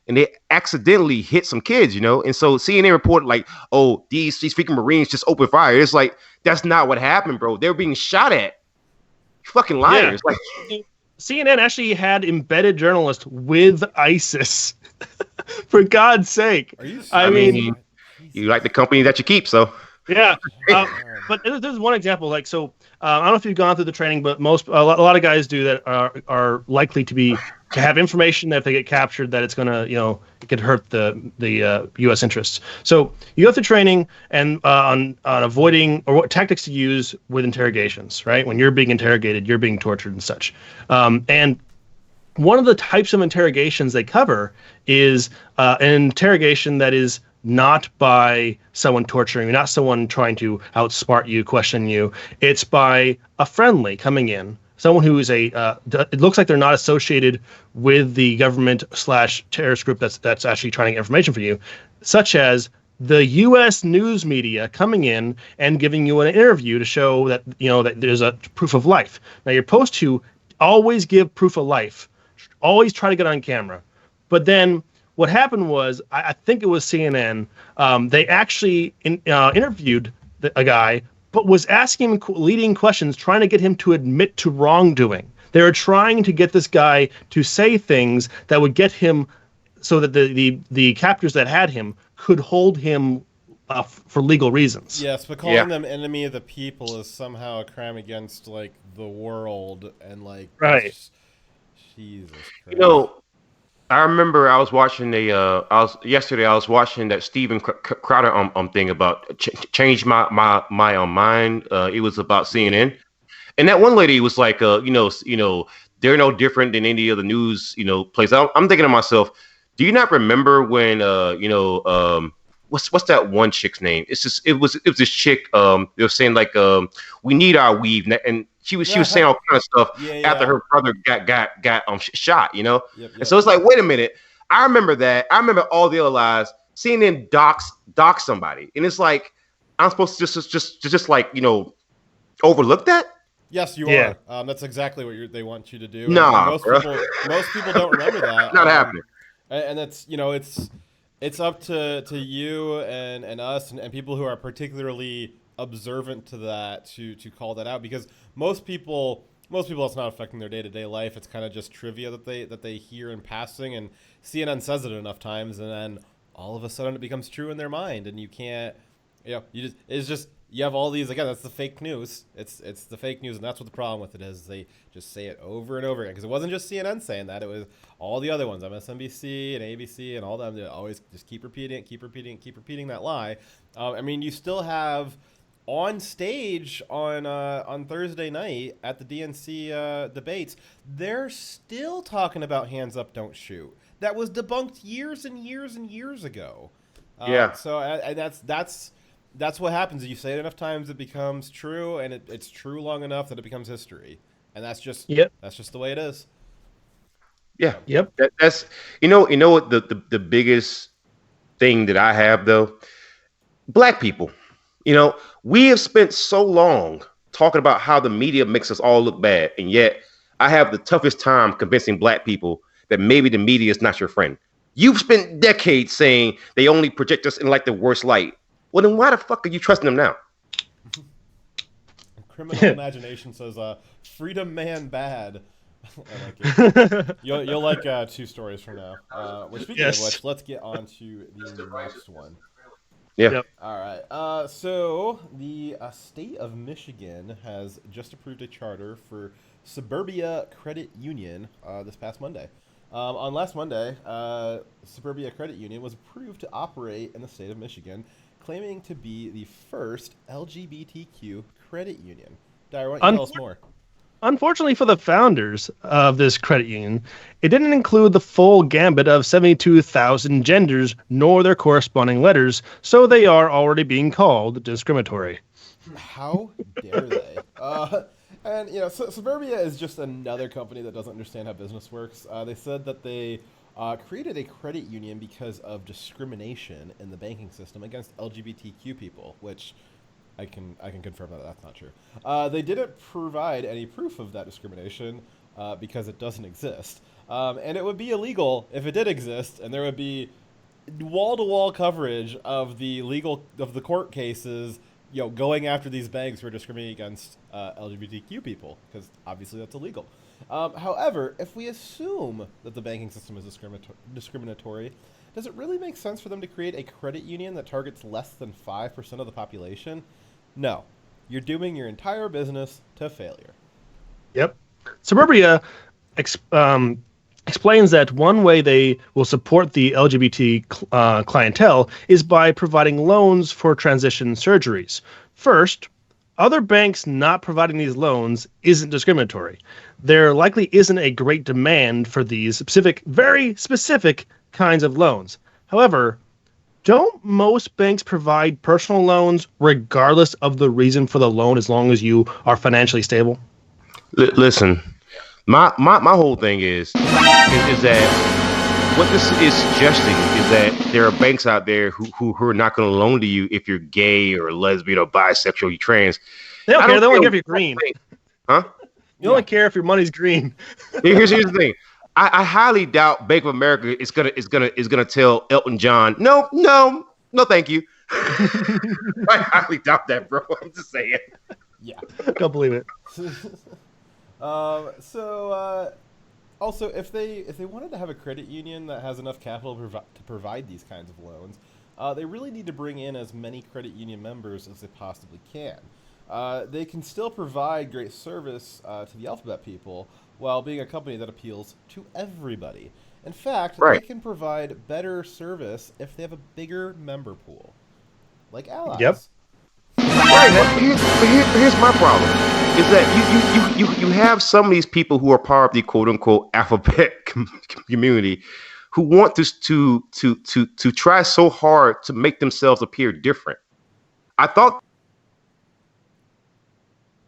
and they accidentally hit some kids, you know. And so CNN reported like, "Oh, these freaking Marines just opened fire." It's like that's not what happened, bro. They were being shot at. Fucking liars! Yeah. Like CNN actually had embedded journalists with ISIS. For God's sake! I mean, you like the company that you keep, so. Yeah, but there's one example. Like, so I don't know if you've gone through the training, but a lot of guys do that are likely to have information that if they get captured, that it's gonna, it could hurt the U.S. interests. So you go through training and on avoiding or what tactics to use with interrogations. Right, when you're being interrogated, you're being tortured and such. And one of the types of interrogations they cover is an interrogation that is not by someone torturing you, not someone trying to outsmart you, question you. It's by a friendly coming in, someone who is it looks like they're not associated with the government / terrorist group that's actually trying to get information from you, such as the U.S. news media coming in and giving you an interview to show that that there's a proof of life. Now you're supposed to always give proof of life, always try to get on camera. But then what happened was, I think it was CNN. They actually interviewed a guy, but was asking him leading questions, trying to get him to admit to wrongdoing. They were trying to get this guy to say things that would get him, so that the captors that had him could hold him for legal reasons. Yes, but calling them enemy of the people is somehow a crime against like the world and like right. Jesus Christ. You know, I remember I was watching yesterday I was watching that Steven Crowder thing about change my mind. It was about CNN, and that one lady was like, they're no different than any other news place. I'm thinking to myself, do you not remember when what's that one chick's name? It was this chick. They were saying like we need our weave, and she was saying all kind of stuff after her brother got shot. Yep. And so it's like, wait a minute, I remember that. I remember all the other lies. CNN dox somebody, and it's like I'm supposed to just like overlook that. Yes, you are. That's exactly what they want you to do. Nah, most people don't remember that. Not happening. And that's it's up to you and us and people who are particularly observant to that to call that out, because most people it's not affecting their day-to-day life. It's kind of just trivia that they hear in passing, and CNN says it enough times, and then all of a sudden it becomes true in their mind, and you can't you have all these, again, that's the fake news. It's the fake news, and that's what the problem with it is. They just say it over and over again, because it wasn't just CNN saying that. It was all the other ones, MSNBC and ABC and all them. They always just keep repeating that lie. I mean, you still have on stage on Thursday night at the DNC debates, they're still talking about hands up, don't shoot. That was debunked years and years and years ago. So that's what happens. You say it enough times, it becomes true, and it's true long enough that it becomes history. And that's just the way it is. Yeah. Yep. That's what the biggest thing that I have though, Black people. We have spent so long talking about how the media makes us all look bad, and yet I have the toughest time convincing Black people that maybe the media is not your friend. You've spent decades saying they only project us in like the worst light. Well, then why the fuck are you trusting them now? Criminal imagination says, "Freedom man bad." I like it. You'll like 2 stories from now. Speaking of which, let's get on to the next one. Yeah. Yep. All right. So the state of Michigan has just approved a charter for Suburbia Credit Union this past Monday. On last Monday, Suburbia Credit Union was approved to operate in the state of Michigan, claiming to be the first LGBTQ credit union. Dyer, why don't you tell us more? Unfortunately for the founders of this credit union, it didn't include the full gambit of 72,000 genders nor their corresponding letters, so they are already being called discriminatory. How dare they? And Suburbia is just another company that doesn't understand how business works. They said that they created a credit union because of discrimination in the banking system against LGBTQ people, which I can confirm that that's not true. They didn't provide any proof of that discrimination because it doesn't exist, and it would be illegal if it did exist, and there would be wall-to-wall coverage of the court cases, going after these banks who are discriminating against LGBTQ people, because obviously that's illegal. However, if we assume that the banking system is discriminatory, does it really make sense for them to create a credit union that targets less than 5% of the population? No. You're dooming your entire business to failure. Yep. Suburbia explains that one way they will support the LGBT clientele is by providing loans for transition surgeries. First, other banks not providing these loans isn't discriminatory. There likely isn't a great demand for these very specific kinds of loans. However, don't most banks provide personal loans regardless of the reason for the loan, as long as you are financially stable? Listen, my whole thing is that what this is suggesting is that there are banks out there who are not going to loan to you if you're gay or lesbian or bisexual, you're trans. They don't I care. They only care if what you're green. bank- Huh? You only care if your money's green. Here's the thing. I highly doubt Bank of America is gonna tell Elton John, no, thank you. I highly doubt that, bro. I'm just saying. Yeah. Don't believe it. Also, if they wanted to have a credit union that has enough capital to provide these kinds of loans, they really need to bring in as many credit union members as they possibly can. They can still provide great service to the alphabet people while being a company that appeals to everybody. In fact, Right. they can provide better service if they have a bigger member pool, like allies. Yep. Right. But here's my problem: is that you have some of these people who are part of the quote unquote alphabet community who want to try so hard to make themselves appear different. I thought.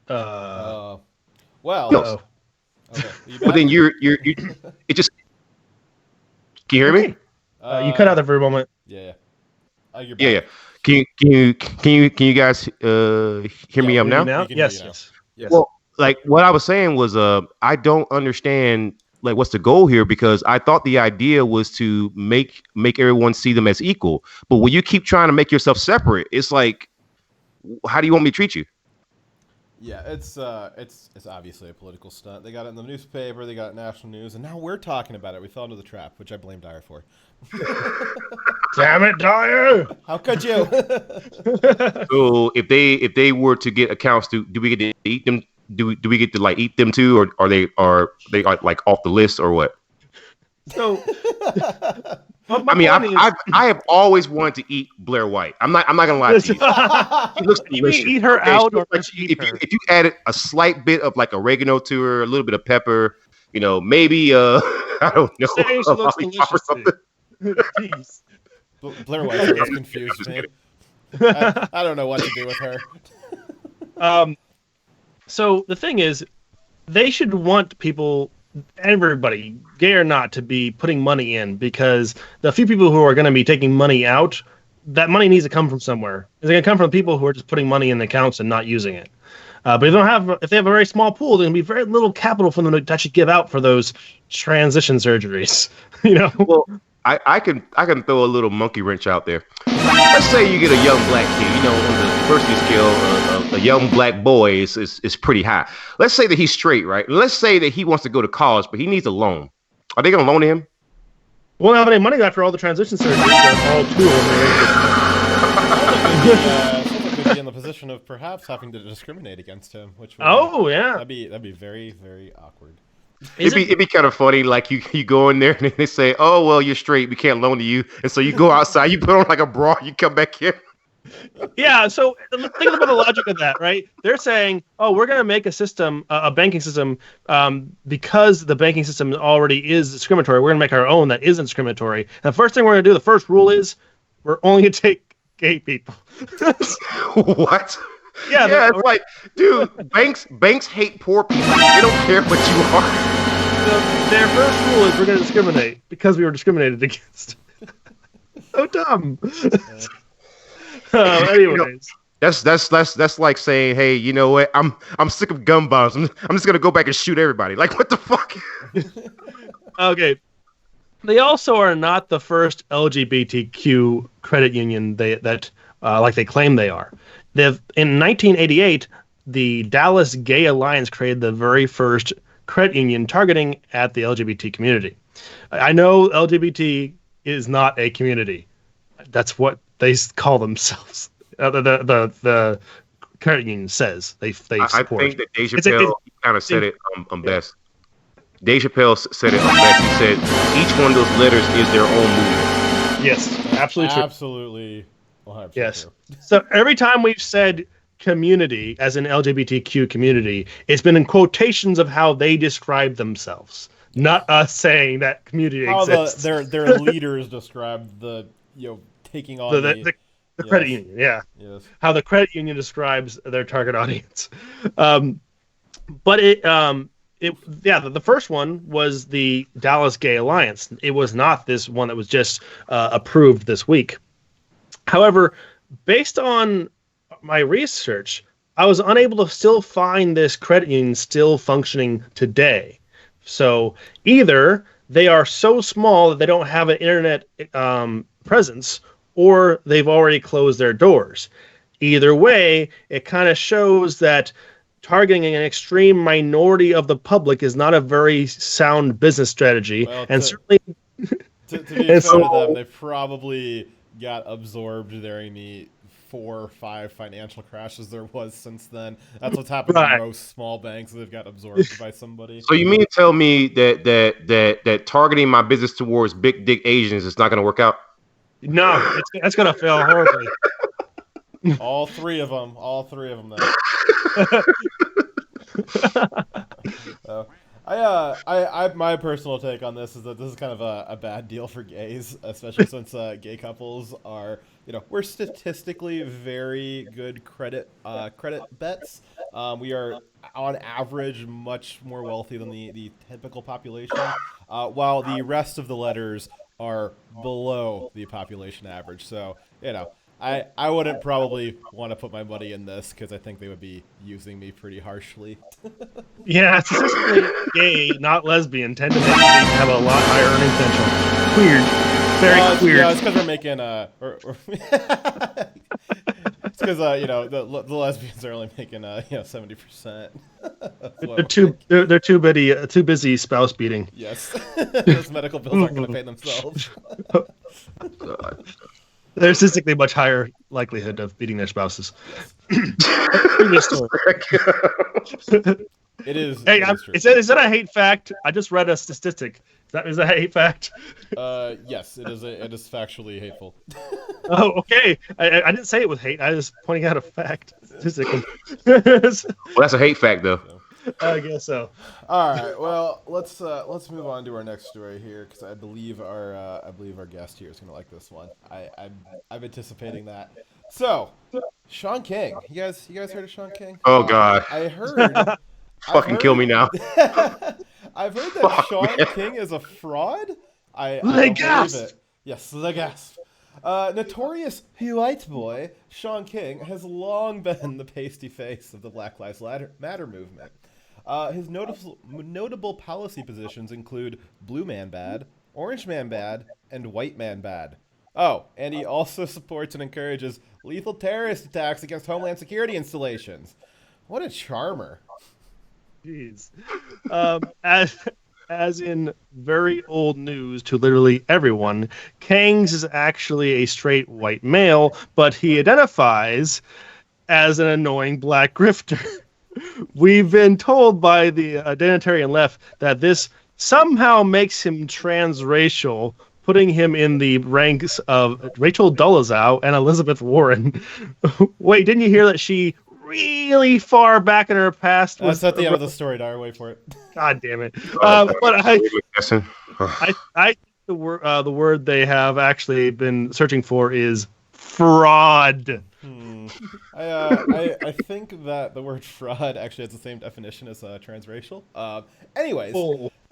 Well. No. Okay. You But back? then you it just. Can you hear me? You cut out there for a moment. Yeah. You're back. Yeah. Can you guys hear me Yeah, up now? we can hear Yes, you now. yes. Yes. Well, like what I was saying was, I don't understand like what's the goal here, because I thought the idea was to make everyone see them as equal. But when you keep trying to make yourself separate, it's like, how do you want me to treat you? Yeah, it's obviously a political stunt. They got it in the newspaper, they got it in national news, and now we're talking about it. We fell into the trap, which I blame Dyer for. Damn it, Dyer! How could you? So if they were to get accounts, do we get to eat them? Do we get to like eat them too, or are they like off the list or what? So, I mean, I have always wanted to eat Blair White. I'm not gonna lie to you. He looks you delicious. eat her out, or like, just eat her? if you added a slight bit of like oregano to her, a little bit of pepper, maybe I don't know, Saying she a looks lollipop or delicious to you. something. Jeez. Blair White always confused me. I don't know what to do with her. So the thing is, they should want people, everybody, gay or not, to be putting money in, because the few people who are going to be taking money out, that money needs to come from somewhere. It's going to come from people who are just putting money in the accounts and not using it. But if they have a very small pool, there's going to be very little capital for them to actually give out for those transition surgeries. Well, I can throw a little monkey wrench out there. Let's say you get a young black kid. On the diversity scale, a young black boy is pretty high. Let's say that he's straight, right? Let's say that he wants to go to college, but he needs a loan. Are they going to loan him? Won't have any money after all the transition surgeries. All two of them. Sounds like we'd be in the position of perhaps having to discriminate against him, which would Yeah. that'd be very, very awkward. It'd be kind of funny, like you go in there and they say, "Oh well, you're straight, we can't loan to you," and so you go outside, you put on like a bra, you come back in. Yeah, so think about the logic of that, right? They're saying, "Oh, we're going to make a system, a banking system, because the banking system already is discriminatory. We're going to make our own that isn't discriminatory." And the first thing we're going to do, the first rule is, we're only going to take gay people. What? Yeah, it's like, dude, banks hate poor people. They don't care what you are. Their first rule is we're going to discriminate because we were discriminated against. So dumb. Anyways. That's like saying, hey, you know what? I'm sick of gun bombs. I'm just gonna go back and shoot everybody. Like, what the fuck? Okay. They also are not the first LGBTQ credit union that like they claim they are. In 1988, the Dallas Gay Alliance created the very first credit union targeting at the LGBT community. I know LGBT is not a community. That's what they call themselves. The credit union says they support. I think that Dave Chappelle kind of said it best. Dave Chappelle said it best. He said each one of those letters is their own movement. Yes, absolutely true. Absolutely. 100% Yes. true. So every time we've said community as an LGBTQ community, it's been in quotations of how they describe themselves, not us saying that community exists. How their leaders described the taking on the credit union, yeah. Yes. How the credit union describes their target audience. But The first one was the Dallas Gay Alliance. It was not this one that was just approved this week. However, based on my research, I was unable to still find this credit union still functioning today. So either they are so small that they don't have an internet presence, or they've already closed their doors. Either way, it kind of shows that targeting an extreme minority of the public is not a very sound business strategy. Well, and certainly, to be fair to them, they probably got absorbed during the 4 or 5 financial crashes there was since then. That's what's happened to most small banks. They've got absorbed by somebody. So you mean to tell me that targeting my business towards big dick Asians is not going to work out? No, that's going to fail horribly. All three of them. Then. My personal take on this is that this is kind of a bad deal for gays, especially since gay couples are, we're statistically very good credit bets. We are on average much more wealthy than the typical population, while the rest of the letters are below the population average. So, I wouldn't probably want to put my money in this because I think they would be using me pretty harshly. Yeah, statistically gay, not lesbian, tend to have a lot higher earning potential. Weird. Very weird. Yeah, it's because we're making it's because the lesbians are only making 70%. They're too busy spouse beating. Yes, those medical bills aren't going to pay themselves. God. There's statistically much higher likelihood of beating their spouses. Previous story. It is. Hey, is that a hate fact? I just read a statistic. Is that a hate fact? Yes, it is. It is factually hateful. Oh, okay. I didn't say it with hate. I was pointing out a fact. Statistically. Well, that's a hate fact, though. I guess so. All right. Well, let's move on to our next story here because I believe our guest here is going to like this one. I'm anticipating that. So, Sean King. You guys heard of Sean King? Oh God. I heard. Kill me now. I've heard that Sean King is a fraud. I don't believe it. Yes, the gasp. Notorious white boy Sean King has long been the pasty face of the Black Lives Matter movement. His notable policy positions include blue man bad, orange man bad, and white man bad. Oh, and he also supports and encourages lethal terrorist attacks against Homeland Security installations. What a charmer. Jeez. As in very old news to literally everyone, Kangs is actually a straight white male, but he identifies as an annoying black grifter. We've been told by the identitarian left that this somehow makes him transracial, putting him in the ranks of Rachel Dolezal and Elizabeth Warren. Wait, didn't you hear that she really far back in her past was... That's at the end of the story, Dyer. Wait for it. God damn it. But I the word they have actually been searching for is fraud. I think that the word fraud actually has the same definition as transracial. Anyways,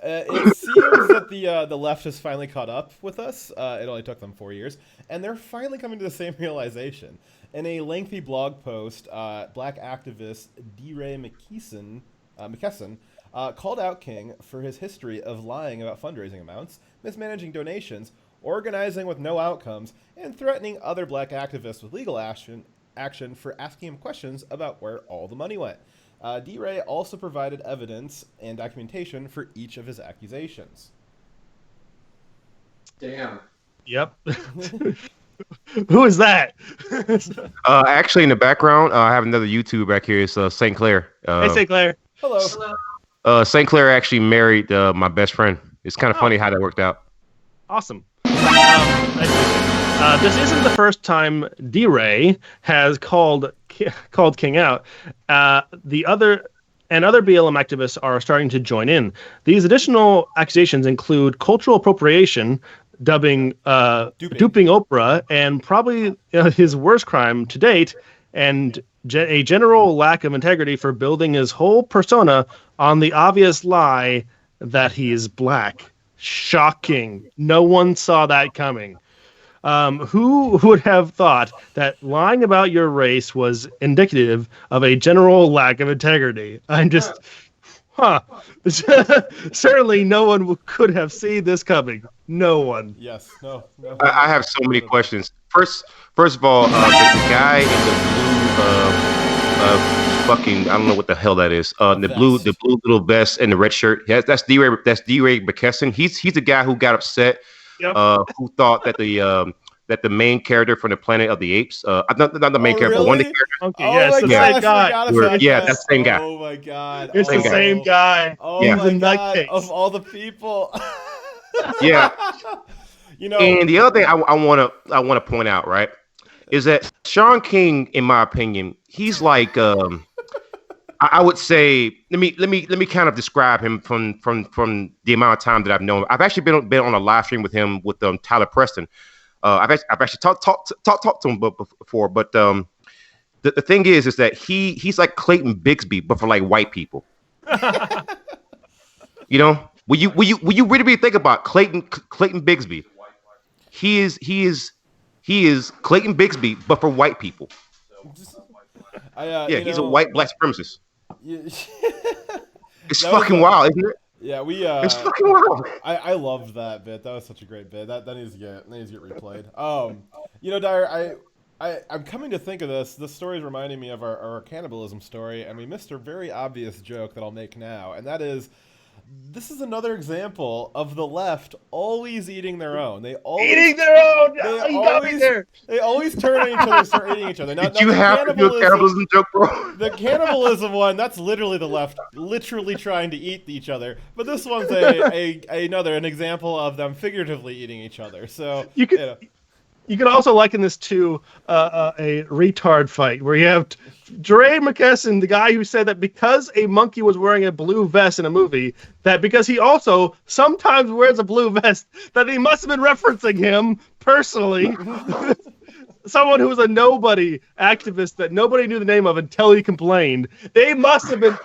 it seems that the left has finally caught up with us. It only took them 4 years, and they're finally coming to the same realization. In a lengthy blog post, black activist DeRay McKesson called out King for his history of lying about fundraising amounts, mismanaging donations, organizing with no outcomes, and threatening other black activists with legal action for asking him questions about where all the money went. DeRay also provided evidence and documentation for each of his accusations. Damn. Yep. Who is that? Actually, in the background, I have another YouTuber back here. It's St. Clair. Hey, St. Clair. Hello. St. Clair actually married my best friend. It's kind of funny how that worked out. Awesome. This isn't the first time DeRay has called King out. The other BLM activists are starting to join in. These additional accusations include cultural appropriation, duping Oprah, and probably his worst crime to date, and a general lack of integrity for building his whole persona on the obvious lie that he is black. Shocking. No one saw that coming. Who would have thought that lying about your race was indicative of a general lack of integrity? I'm just, certainly no one could have seen this coming. No one. Yes. No. I have so many questions. First of all, the guy in the blue, fucking, I don't know what the hell that is. The blue little vest and the red shirt. That's D-Ray McKesson. He's the guy who got upset. Yep. Who thought that the main character from the Planet of the Apes, not the main character, but one of the characters. Okay, yes, the same guy. That's the same guy. Oh my god, It's the same guy. Oh Yeah. my He's a god, nutcase. of all the people. Yeah. You know, And the other thing I want to point out, right, is that Sean King, in my opinion, he's like I would say, let me kind of describe him from the amount of time that I've known him. I've actually been on a live stream with him with Tyler Preston. I've actually talked to him before, but the thing is that he's like Clayton Bigsby, but for like white people. You know, will you really think about Clayton Bigsby? He is Clayton Bigsby, but for white people. He's a white black supremacist. It's fucking wild, isn't it? Yeah, it's fucking wild. I loved that bit. That was such a great bit. That needs to get replayed. You know, Dyer, I'm coming to think of this. This story is reminding me of our cannibalism story, and we missed a very obvious joke that I'll make now, and that is, this is another example of the left always eating their own. They always Eating their own. You got me there. They always turn on each other and start eating each other. Now, Did you have to do a cannibalism joke, bro? The cannibalism one, that's literally the left literally trying to eat each other. But this one's an example of them figuratively eating each other. So You could also liken this to a retard fight where you have Dre McKesson, the guy who said that because a monkey was wearing a blue vest in a movie, that because he also sometimes wears a blue vest, that he must have been referencing him personally. Someone who was a nobody activist that nobody knew the name of until he complained. They must have been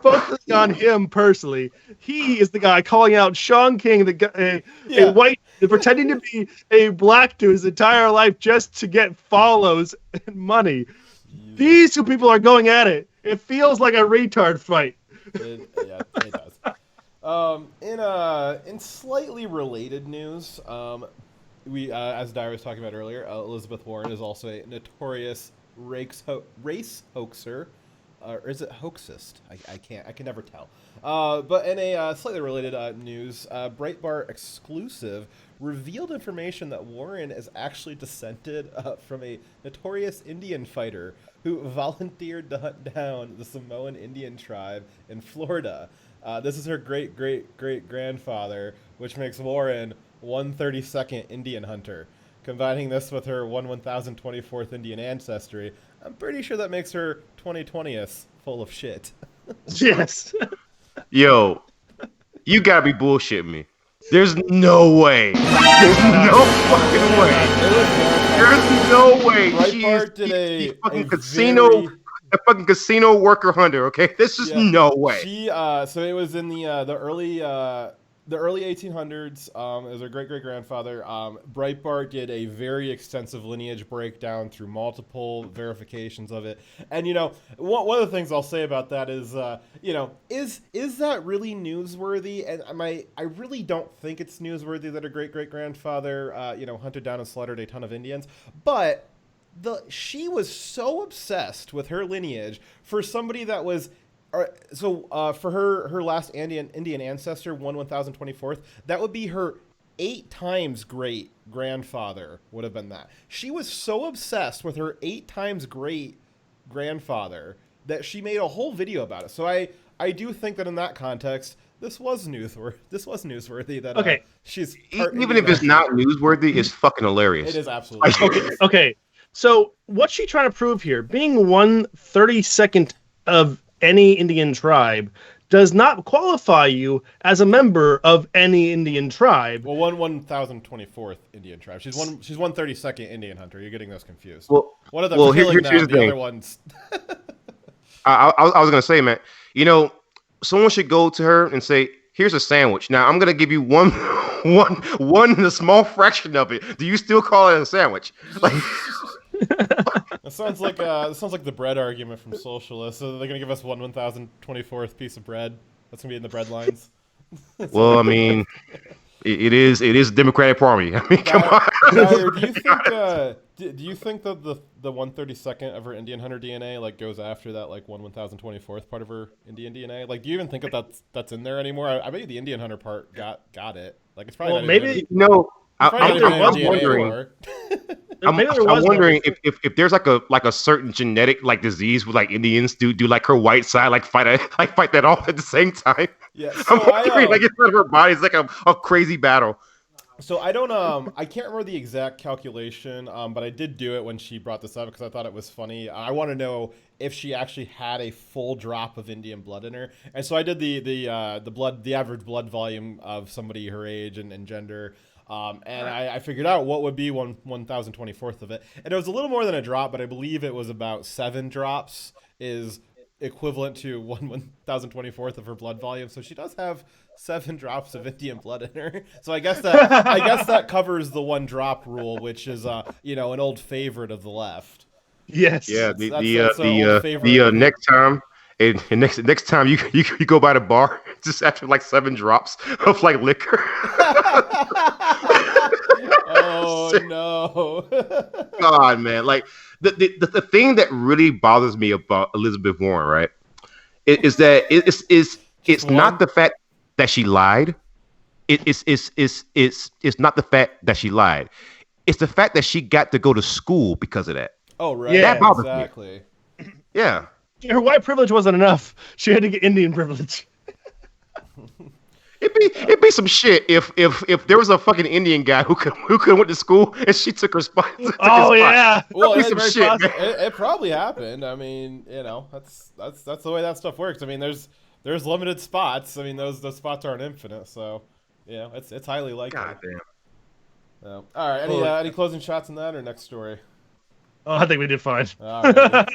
focusing on him personally. He is the guy calling out Sean King, a white, pretending to be a black dude his entire life just to get follows and money. These two people are going at it. It feels like a retard fight. It does. In slightly related news, we as Dyer was talking about earlier, Elizabeth Warren is also a notorious race hoaxer. Or is it hoaxist? I can never tell. But in a slightly related news, Breitbart exclusive revealed information that Warren is actually descended from a notorious Indian fighter who volunteered to hunt down the Samoan Indian tribe in Florida. This is her great-great-great-grandfather, which makes Warren 132nd Indian hunter. Combining this with her 1024th Indian ancestry, I'm pretty sure that makes her 2020th full of shit. Yes. Yo, you gotta be bullshitting me. There's no way. There's no fucking way. There's no way. Breitbart did a fucking casino worker hunter. Okay, this is no way. She so it was in the early 1800s. It was her great-great-grandfather. Breitbart did a very extensive lineage breakdown through multiple verifications of it. And, you know, one of the things I'll say about that is, is that really newsworthy? And I really don't think it's newsworthy that her great-great-grandfather, hunted down and slaughtered a ton of Indians. But she was so obsessed with her lineage for somebody that was... for her last Indian ancestor, 1024th, that would be her 8 times great grandfather would have been that. She was so obsessed with her 8 times great grandfather that she made a whole video about it. So I do think that in that context, this was newsworthy that she's even if it's not newsworthy, it's fucking hilarious. It is absolutely hilarious. Okay. So what's she trying to prove here? Being 1/32nd of any Indian tribe does not qualify you as a member of any Indian tribe. Well, 1024th Indian tribe. She's 132nd Indian hunter. You're getting those confused. Well, One of them well, killing here's them. the The thing. other ones. I was gonna say, man, you know, someone should go to her and say, "Here's a sandwich. Now I'm gonna give you one, a small fraction of it. Do you still call it a sandwich?" Like, That sounds like the bread argument from socialists. So they're gonna give us 1024th piece of bread. That's gonna be in the bread lines. well, I mean, it is a Democratic Party. I mean, come on. Dyer, do you think that the 132nd of her Indian hunter DNA like goes after that like 1024th part of her Indian DNA? Like, do you even think that that's in there anymore? I bet you the Indian hunter part got it. Like, it's probably Well, not maybe- even, No, it's probably not even was in DNA wondering. anymore. I'm Maybe there was wondering if there's like a certain genetic like disease with like Indians do like her white side like fight that off at the same time. Yeah, I'm so wondering like inside of her body it's like a crazy battle. So I don't I can't remember the exact calculation, but I did do it when she brought this up because I thought it was funny. I want to know if she actually had a full drop of Indian blood in her, and so I did the average blood volume of somebody her age and gender. And I figured out what would be 1024th of it. And it was a little more than a drop, but I believe it was about 7 drops is equivalent to 1024th of her blood volume. So she does have 7 drops of Indian blood in her. So I guess that covers the 1 drop rule, which is an old favorite of the left. Yes. Yeah, That's an old favorite. the next time. And next time you go by the bar, just after like 7 drops of like liquor. Oh no! God, man, like the thing that really bothers me about Elizabeth Warren, right, is that it's not the fact that she lied. It's not the fact that she lied. It's the fact that she got to go to school because of that. Oh right, Yeah, that bothers exactly. me. Yeah. Her white privilege wasn't enough. She had to get Indian privilege. It'd be some shit if there was a fucking Indian guy who could went to school and she took her spot. Oh yeah. Well, That'd be it's some very shit, possible. man. It probably happened. I mean, that's the way that stuff works. I mean, there's limited spots. I mean, those spots aren't infinite. So, it's highly likely. God damn. All right. Any closing shots on that or next story? Oh, I think we did fine. All right.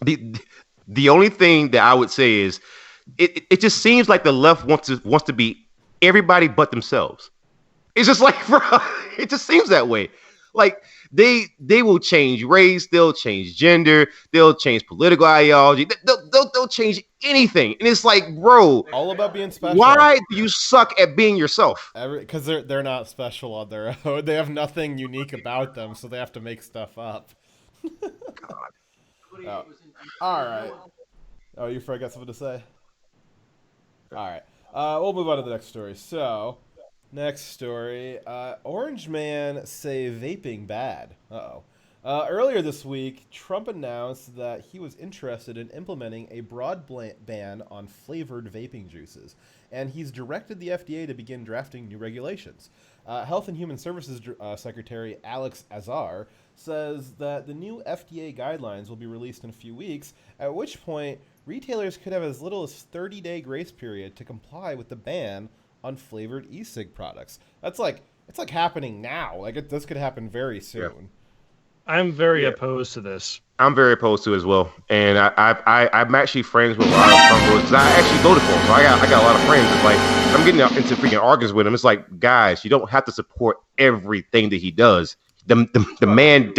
I mean, the only thing that I would say is it just seems like the left wants to be everybody but themselves. It's just like, bro, it just seems that way. Like they will change race, they'll change gender, they'll change political ideology, they'll change anything, and it's like, bro, all about being special. why do you suck at being yourself? Because they're not special on their own. They have nothing unique about them, so they have to make stuff up. God. Oh. All right. Oh, you forgot something to say? All right. We'll move on to the next story. So, next story. Orange man say vaping bad. Uh-oh. Earlier this week, Trump announced that he was interested in implementing a broad ban on flavored vaping juices, and he's directed the FDA to begin drafting new regulations. Health and Human Services Secretary Alex Azar says that the new FDA guidelines will be released in a few weeks, at which point retailers could have as little as 30-day grace period to comply with the ban on flavored e-cig products. It's like happening now. Like this could happen very soon. Yeah. I'm very opposed to this. I'm very opposed to it as well, and I'm actually friends with a lot of Trump voters. I actually voted for him, so I got a lot of friends. It's like I'm getting into freaking arguments with him. It's like, guys, you don't have to support everything that he does. The man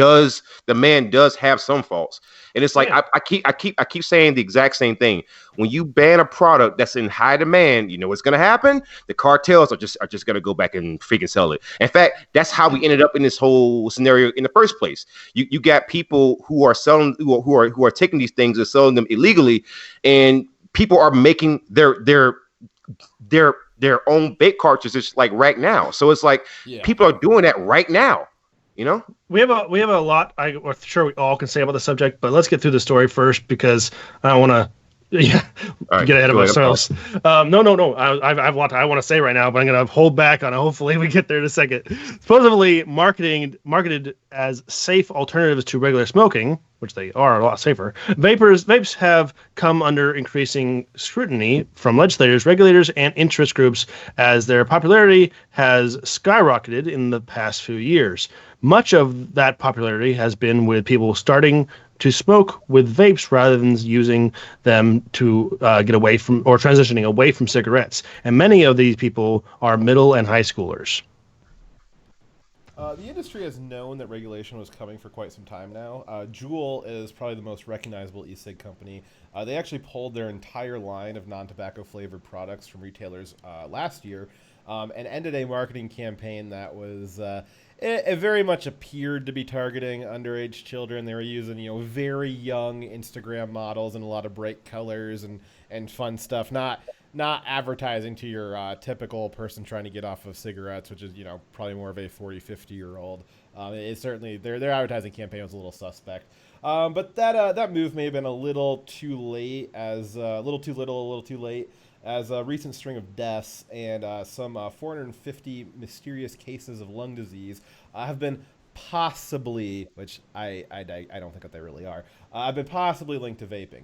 does have some faults, and it's like I keep saying the exact same thing. When you ban a product that's in high demand, you know what's gonna happen? The cartels are just gonna go back and freaking sell it. In fact, that's how we ended up in this whole scenario in the first place. You got people who are selling who are taking these things and selling them illegally, and people are making their own vape cartridges like right now. So it's like people are doing that right now. You know, we have a lot. I'm sure we all can say about the subject, but let's get through the story first because I don't want to Yeah, All right, get ahead of go ahead. I'm ourselves. No. I've a lot I want to say right now, but I'm going to hold back on it. Hopefully, we get there in a second. Supposedly, marketed as safe alternatives to regular smoking, which they are a lot safer. Vapes have come under increasing scrutiny from legislators, regulators, and interest groups as their popularity has skyrocketed in the past few years. Much of that popularity has been with people starting to smoke with vapes rather than using them to get away from or transitioning away from cigarettes. And many of these people are middle and high schoolers. The industry has known that regulation was coming for quite some time now. Juul is probably the most recognizable e-cig company. They actually pulled their entire line of non-tobacco flavored products from retailers last year and ended a marketing campaign that was it very much appeared to be targeting underage children. They were using very young Instagram models and a lot of bright colors and fun stuff. Not advertising to your typical person trying to get off of cigarettes, which is, probably more of a 40, 50-year-old. It's certainly, their advertising campaign was a little suspect. But that move may have been a little too late, a little too little, a little too late, as a recent string of deaths and some 450 mysterious cases of lung disease have been possibly, which I don't think that they really are, have been possibly linked to vaping.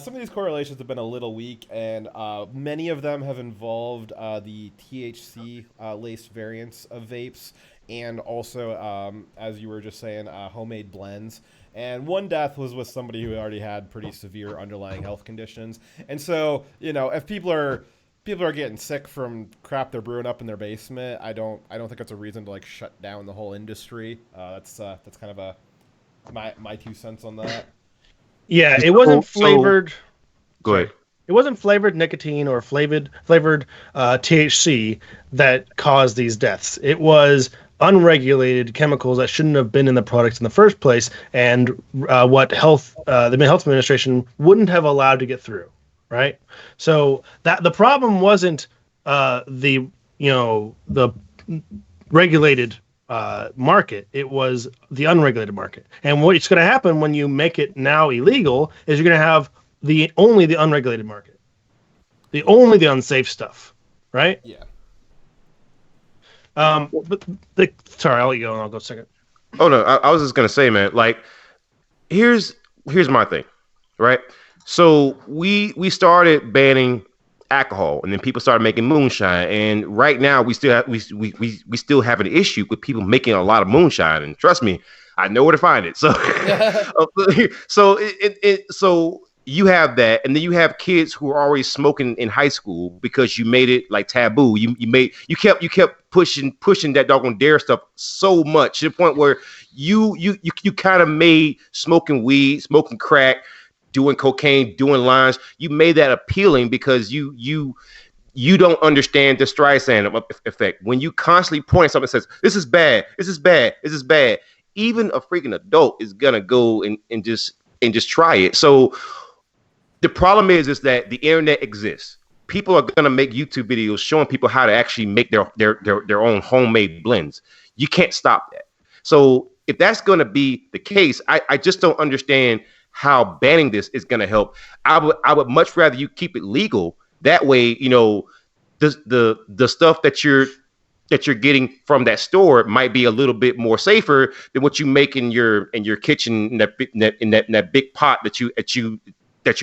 Some of these correlations have been a little weak, and many of them have involved the THC-laced variants of vapes, and also, as you were just saying, homemade blends. And one death was with somebody who already had pretty severe underlying health conditions. And so, if people are getting sick from crap they're brewing up in their basement, I don't think it's a reason to shut down the whole industry. That's kind of my 2 cents on that. Yeah, it wasn't flavored. Go ahead. It wasn't flavored nicotine or flavored THC that caused these deaths. It was unregulated chemicals that shouldn't have been in the products in the first place, and what the Health Administration wouldn't have allowed to get through. Right. So that the problem wasn't the regulated market. It was the unregulated market. And what's going to happen when you make it now illegal is you're going to have only the unregulated market, only the unsafe stuff, right? Yeah. Sorry, I'll let you go and I'll go second. Oh no, I was just gonna say, man. Here's my thing, right? So we started banning alcohol, and then people started making moonshine, and right now we still have an issue with people making a lot of moonshine, and trust me, I know where to find it. So so you have that, and then you have kids who are already smoking in high school because you made it taboo. You kept pushing that doggone dare stuff so much to the point where you kind of made smoking weed, smoking crack, doing cocaine, doing lines. You made that appealing because you don't understand the Streisand effect. When you constantly point at something that says, this is bad, this is bad, this is bad, even a freaking adult is gonna go and just try it. So the problem is that the internet exists. People are gonna make YouTube videos showing people how to actually make their own homemade blends. You can't stop that. So if that's gonna be the case, I just don't understand how banning this is going to help. I would much rather you keep it legal. That way, the stuff that you're getting from that store might be a little bit more safer than what you make in your kitchen in that big pot that you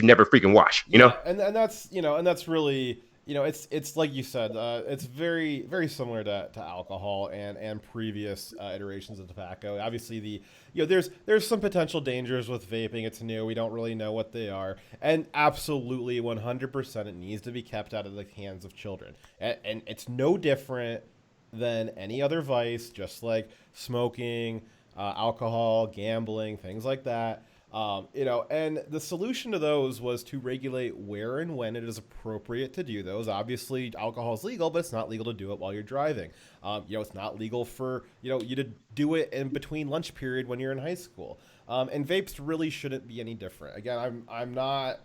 never freaking wash. And that's really. It's like you said, it's very, very similar to alcohol and previous iterations of tobacco. Obviously, there's some potential dangers with vaping. It's new. We don't really know what they are. And absolutely, 100%, it needs to be kept out of the hands of children. And it's no different than any other vice, just like smoking, alcohol, gambling, things like that. And the solution to those was to regulate where and when it is appropriate to do those. Obviously, alcohol is legal, but it's not legal to do it while you're driving. It's not legal for, you to do it in between lunch period when you're in high school. And vapes really shouldn't be any different. Again, I'm not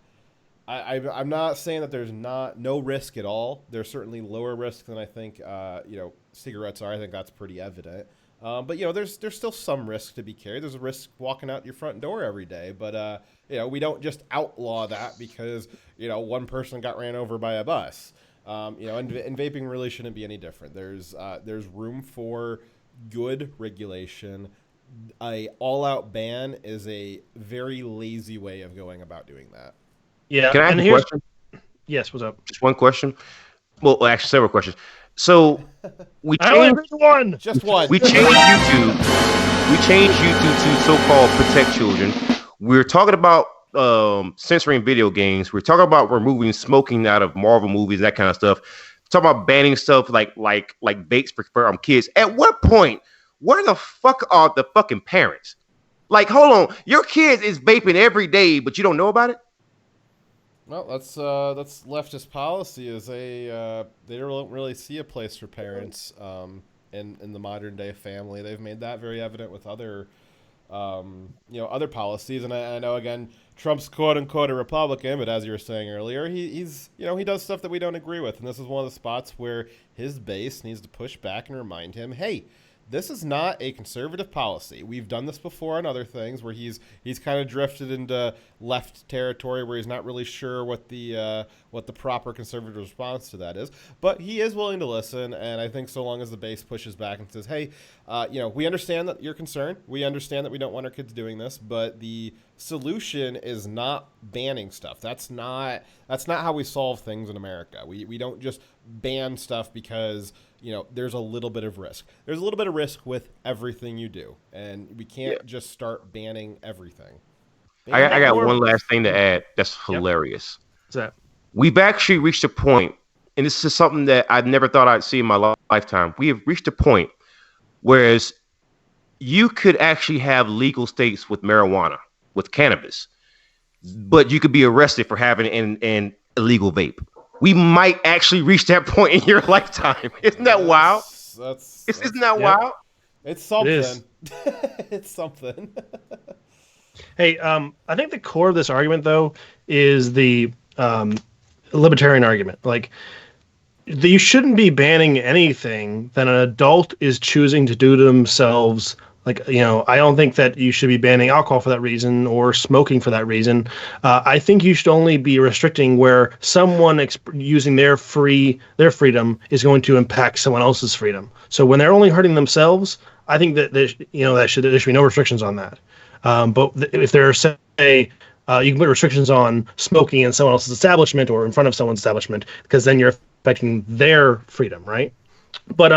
saying that there's no risk at all. There's certainly lower risk than I think, cigarettes are. I think that's pretty evident. But there's still some risk to be carried. There's a risk walking out your front door every day. But we don't just outlaw that because one person got ran over by a bus. And vaping really shouldn't be any different. There's room for good regulation. A all-out ban is a very lazy way of going about doing that. Yeah. Can I ask a question? Yes. What's up? Just one question. Well, actually, several questions. So we I only changed heard one. Just one. We changed YouTube. We changed YouTube to so-called protect children. We're talking about censoring video games. We're talking about removing smoking out of Marvel movies, that kind of stuff. Talking about banning stuff like vapes for kids. At what point? Where the fuck are the fucking parents? Like, hold on, your kid is vaping every day, but you don't know about it. Well, that's leftist policy. Is they don't really see a place for parents in the modern day family. They've made that very evident with other other policies. And I know again, Trump's quote unquote a Republican, but as you were saying earlier, he does stuff that we don't agree with, and this is one of the spots where his base needs to push back and remind him, hey, this is not a conservative policy. We've done this before on other things where he's kind of drifted into left territory where he's not really sure what the proper conservative response to that is. But he is willing to listen, and I think so long as the base pushes back and says, "Hey, we understand that you're concerned. We understand that we don't want our kids doing this, but the solution is not banning stuff. That's not how we solve things in America. We don't just ban stuff because there's a little bit of risk. There's a little bit of risk with everything you do, and we can't just start banning everything." I got one last thing to add. That's hilarious. What's that? We've actually reached a point, and this is something that I never thought I'd see in my lifetime. We have reached a point whereas you could actually have legal states with marijuana, with cannabis, but you could be arrested for having an illegal vape. We might actually reach that point in your lifetime. Isn't that wild? Isn't that wild? It's something. It is. It's something. Hey, I think the core of this argument, though, is the libertarian argument. Like, you shouldn't be banning anything that an adult is choosing to do to themselves. Like, I don't think that you should be banning alcohol for that reason or smoking for that reason. I think you should only be restricting where someone using their freedom is going to impact someone else's freedom. So when they're only hurting themselves, I think that there should be no restrictions on that. But if there are, say, you can put restrictions on smoking in someone else's establishment or in front of someone's establishment, because then you're affecting their freedom, right? But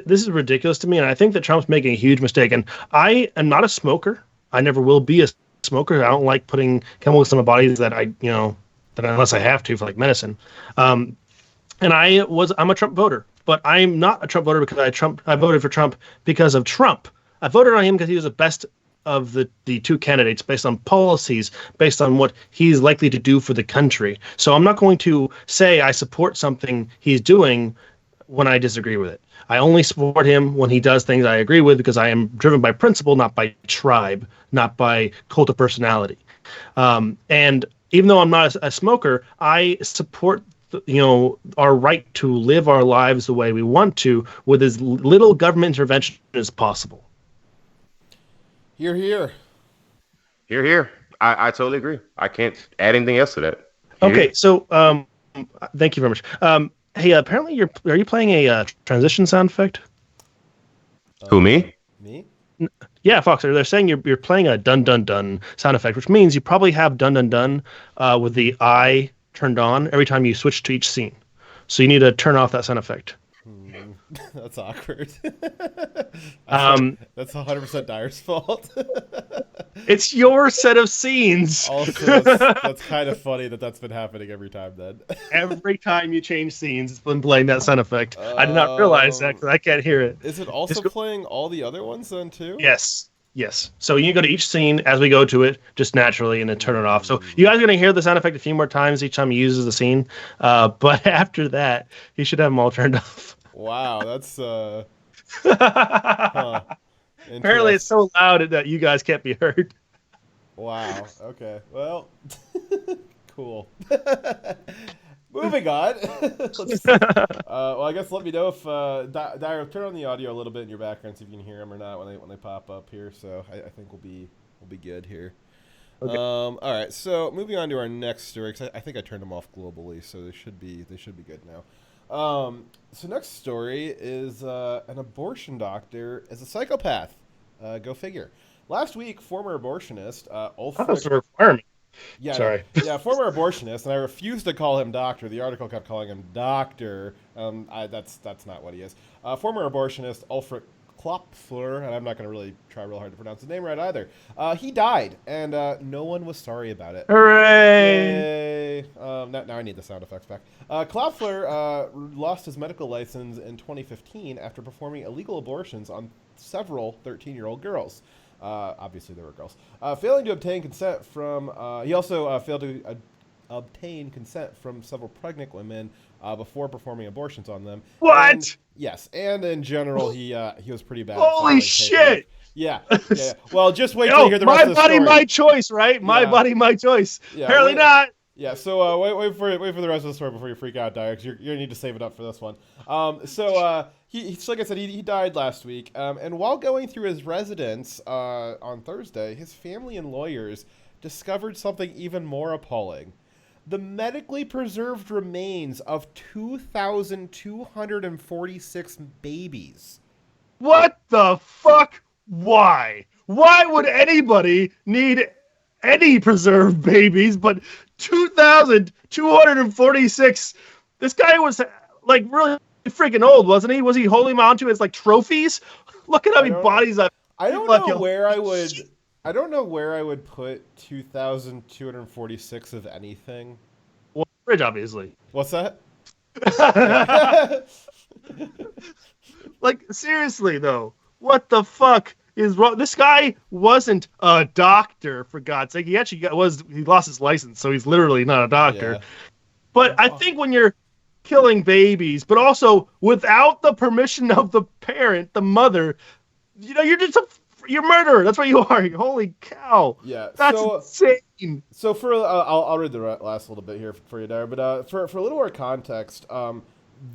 this is ridiculous to me, and I think that Trump's making a huge mistake. And I am not a smoker. I never will be a smoker. I don't like putting chemicals in my body that that unless I have to for like medicine. And I'm a Trump voter, but I'm not a Trump voter because I voted for Trump because of Trump. I voted on him because he was the best of the two candidates based on policies, based on what he's likely to do for the country. So I'm not going to say I support something he's doing when I disagree with it. I only support him when he does things I agree with because I am driven by principle, not by tribe, not by cult of personality. And even though I'm not a smoker, I support our right to live our lives the way we want to with as little government intervention as possible. Hear, hear. Hear, hear. I totally agree. I can't add anything else to that. Okay, so thank you very much. Hey, apparently are you playing a transition sound effect? Who, me? Me? Yeah, Fox. They're saying you're playing a dun dun dun sound effect, which means you probably have dun dun dun with the eye turned on every time you switch to each scene. So you need to turn off that sound effect. That's awkward. That's 100% Dyer's fault. It's your set of scenes. Also, that's kind of funny that's been happening every time then. Every time you change scenes, it's been playing that sound effect. I did not realize that because I can't hear it. Is it also playing all the other ones then too? Yes. So you go to each scene as we go to it, just naturally, and then turn it off. So you guys are going to hear the sound effect a few more times each time he uses the scene. But after that, you should have them all turned off. Wow, that's Apparently it's so loud that you guys can't be heard. Wow. Okay. Well, cool. Moving on. Well, I guess let me know if Dyer, turn on the audio a little bit in your background, see if you can hear them or not when they pop up here. So I think we'll be good here. Okay. All right. So moving on to our next story, because I think I turned them off globally, so they should be good now. So next story is an abortion doctor is a psychopath. Go figure. Last week, former abortionist That was Ulfric. a requirement. Yeah, Sorry. yeah, former abortionist, and I refuse to call him doctor. The article kept calling him doctor. That's not what he is. Former abortionist Ulfric Klopfer, and I'm not going to really try real hard to pronounce his name right either. He died, and no one was sorry about it. Hooray! Yay. Now I need the sound effects back. Klopfer lost his medical license in 2015 after performing illegal abortions on several 13-year-old girls. Obviously, there were girls. Failing to obtain consent from... he also failed to obtain consent from several pregnant women before performing abortions on them. What? And, yes, and in general, he was pretty bad. at Holy filing shit! paperwork. Yeah. Well, just wait till you hear the rest My of the body, story. my choice, right? My Yeah. body, my choice. Yeah, Apparently wait- not. Yeah, so wait for the rest of the story before you freak out, Dyer, because you're going to need to save it up for this one. He's like I said, he died last week, and while going through his residence on Thursday, his family and lawyers discovered something even more appalling. The medically preserved remains of 2,246 babies. What the fuck? Why? Why would anybody need any preserved babies but 2,246? This guy was like really freaking old, wasn't he? Was he holding them onto his like trophies? Look at how many bodies I don't know where I would. I don't know where I would put 2,246 of anything. Well, fridge, obviously. What's that? Like, seriously, though, what the fuck is wrong? This guy wasn't a doctor, for God's sake. He actually he lost his license, so he's literally not a doctor. Yeah. But I think when you're killing babies, but also without the permission of the parent, the mother, you're just you're a murderer. That's what you are. Holy cow. Yeah. That's insane. So for I'll read the last little bit here for you, Dara. But for a little more context,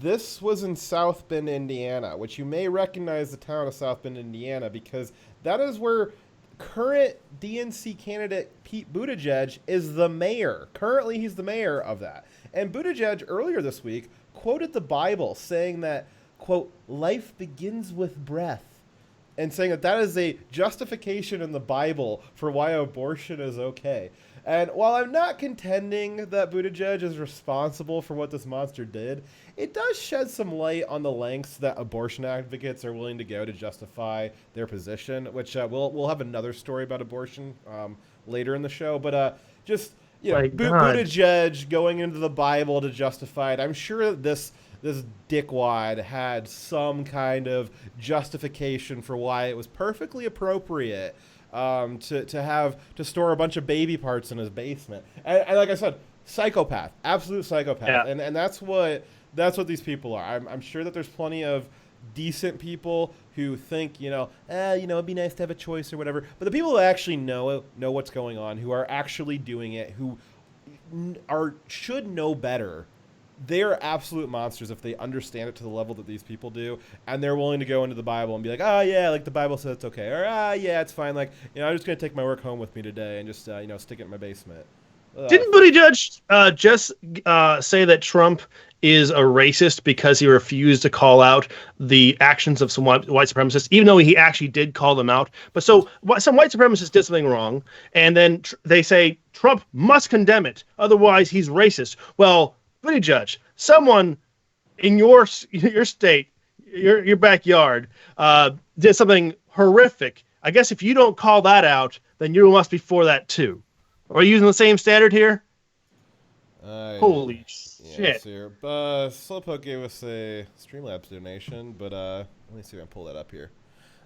this was in South Bend, Indiana, which you may recognize the town of South Bend, Indiana, because that is where current DNC candidate Pete Buttigieg is the mayor. Currently, he's the mayor of that. And Buttigieg earlier this week quoted the Bible saying that, quote, life begins with breath, and saying that is a justification in the Bible for why abortion is okay. And while I'm not contending that Buttigieg is responsible for what this monster did, it does shed some light on the lengths that abortion advocates are willing to go to justify their position, which we'll have another story about abortion later in the show. But just, Buttigieg going into the Bible to justify it, I'm sure this dickwad had some kind of justification for why it was perfectly appropriate to store a bunch of baby parts in his basement. And like I said, psychopath, absolute psychopath. Yeah. And that's what these people are. I'm sure that there's plenty of decent people who think, it'd be nice to have a choice or whatever. But the people who actually know what's going on, who are actually doing it, who should know better, they are absolute monsters if they understand it to the level that these people do, and they're willing to go into the Bible and be like, oh yeah, like the Bible says it's okay, or yeah, it's fine, like, I'm just gonna take my work home with me today and just stick it in my basement. Didn't Buttigieg just say that Trump is a racist because he refused to call out the actions of some white supremacists, even though he actually did call them out? But so some white supremacists did something wrong, and then they say Trump must condemn it, otherwise he's racist. Well, Buttigieg, someone in your state, your backyard, did something horrific. I guess if you don't call that out, then you must be for that too. Are you using the same standard here? Holy shit. Slowpoke gave us a Streamlabs donation, but let me see if I can pull that up here.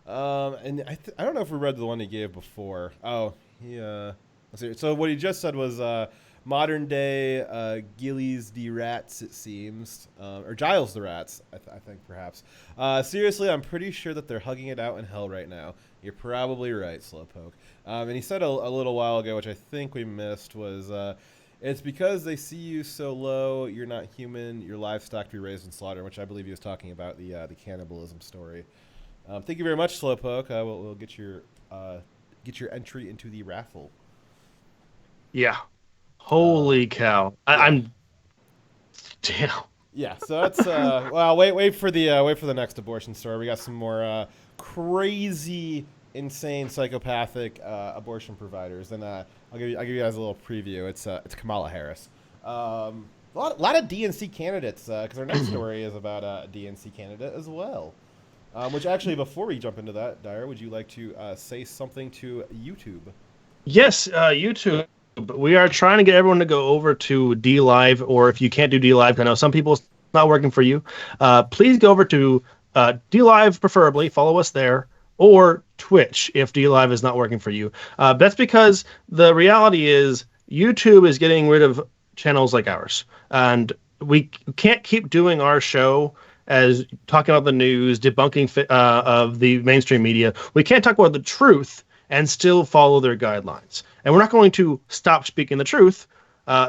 And I don't know if we read the one he gave before. Oh, let's see. So what he just said was modern day Gillies the Rats, it seems, or Giles the Rats, I think perhaps. Seriously, I'm pretty sure that they're hugging it out in hell right now. You're probably right, Slowpoke. And he said a little while ago, which I think we missed, was It's because they see you so low, you're not human, your livestock to be raised and slaughtered, which I believe he was talking about the cannibalism story. Thank you very much, Slowpoke. We'll get your entry into the raffle. Yeah. Holy cow! Yeah. I'm damn. Yeah, so that's well. Wait for the next abortion story. We got some more crazy, insane, psychopathic abortion providers, and I'll give you guys a little preview. It's Kamala Harris. A lot of DNC candidates because our next story is about a DNC candidate as well. Which actually, before we jump into that, Dyer, would you like to say something to YouTube? Yes, YouTube. We are trying to get everyone to go over to D Live, or if you can't do D Live, I know some people it's not working for you. Please go over to D Live, preferably follow us there, or Twitch if D Live is not working for you. That's because the reality is YouTube is getting rid of channels like ours, and we can't keep doing our show as talking about the news, debunking of the mainstream media. We can't talk about the truth and still follow their guidelines. And we're not going to stop speaking the truth.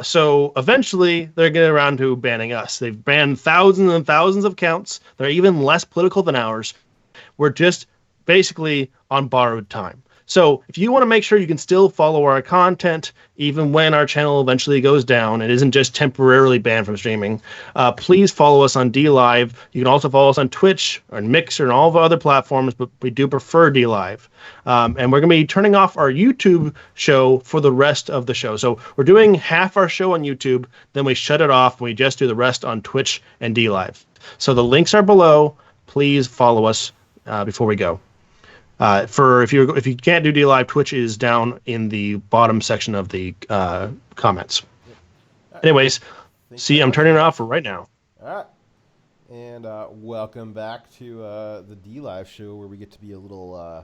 So eventually they're getting around to banning us. They've banned thousands and thousands of accounts. They're even less political than ours. We're just basically on borrowed time. So if you want to make sure you can still follow our content, even when our channel eventually goes down, it isn't just temporarily banned from streaming, please follow us on DLive. You can also follow us on Twitch or Mixer and all of our other platforms, but we do prefer DLive. And we're going to be turning off our YouTube show for the rest of the show. So we're doing half our show on YouTube, then we shut it off, and we just do the rest on Twitch and DLive. So the links are below. Please follow us before we go. If you can't do D Live, Twitch is down in the bottom section of the comments. Anyways, see, I'm turning it off for right now. All right, and welcome back to the D Live show where we get to be a little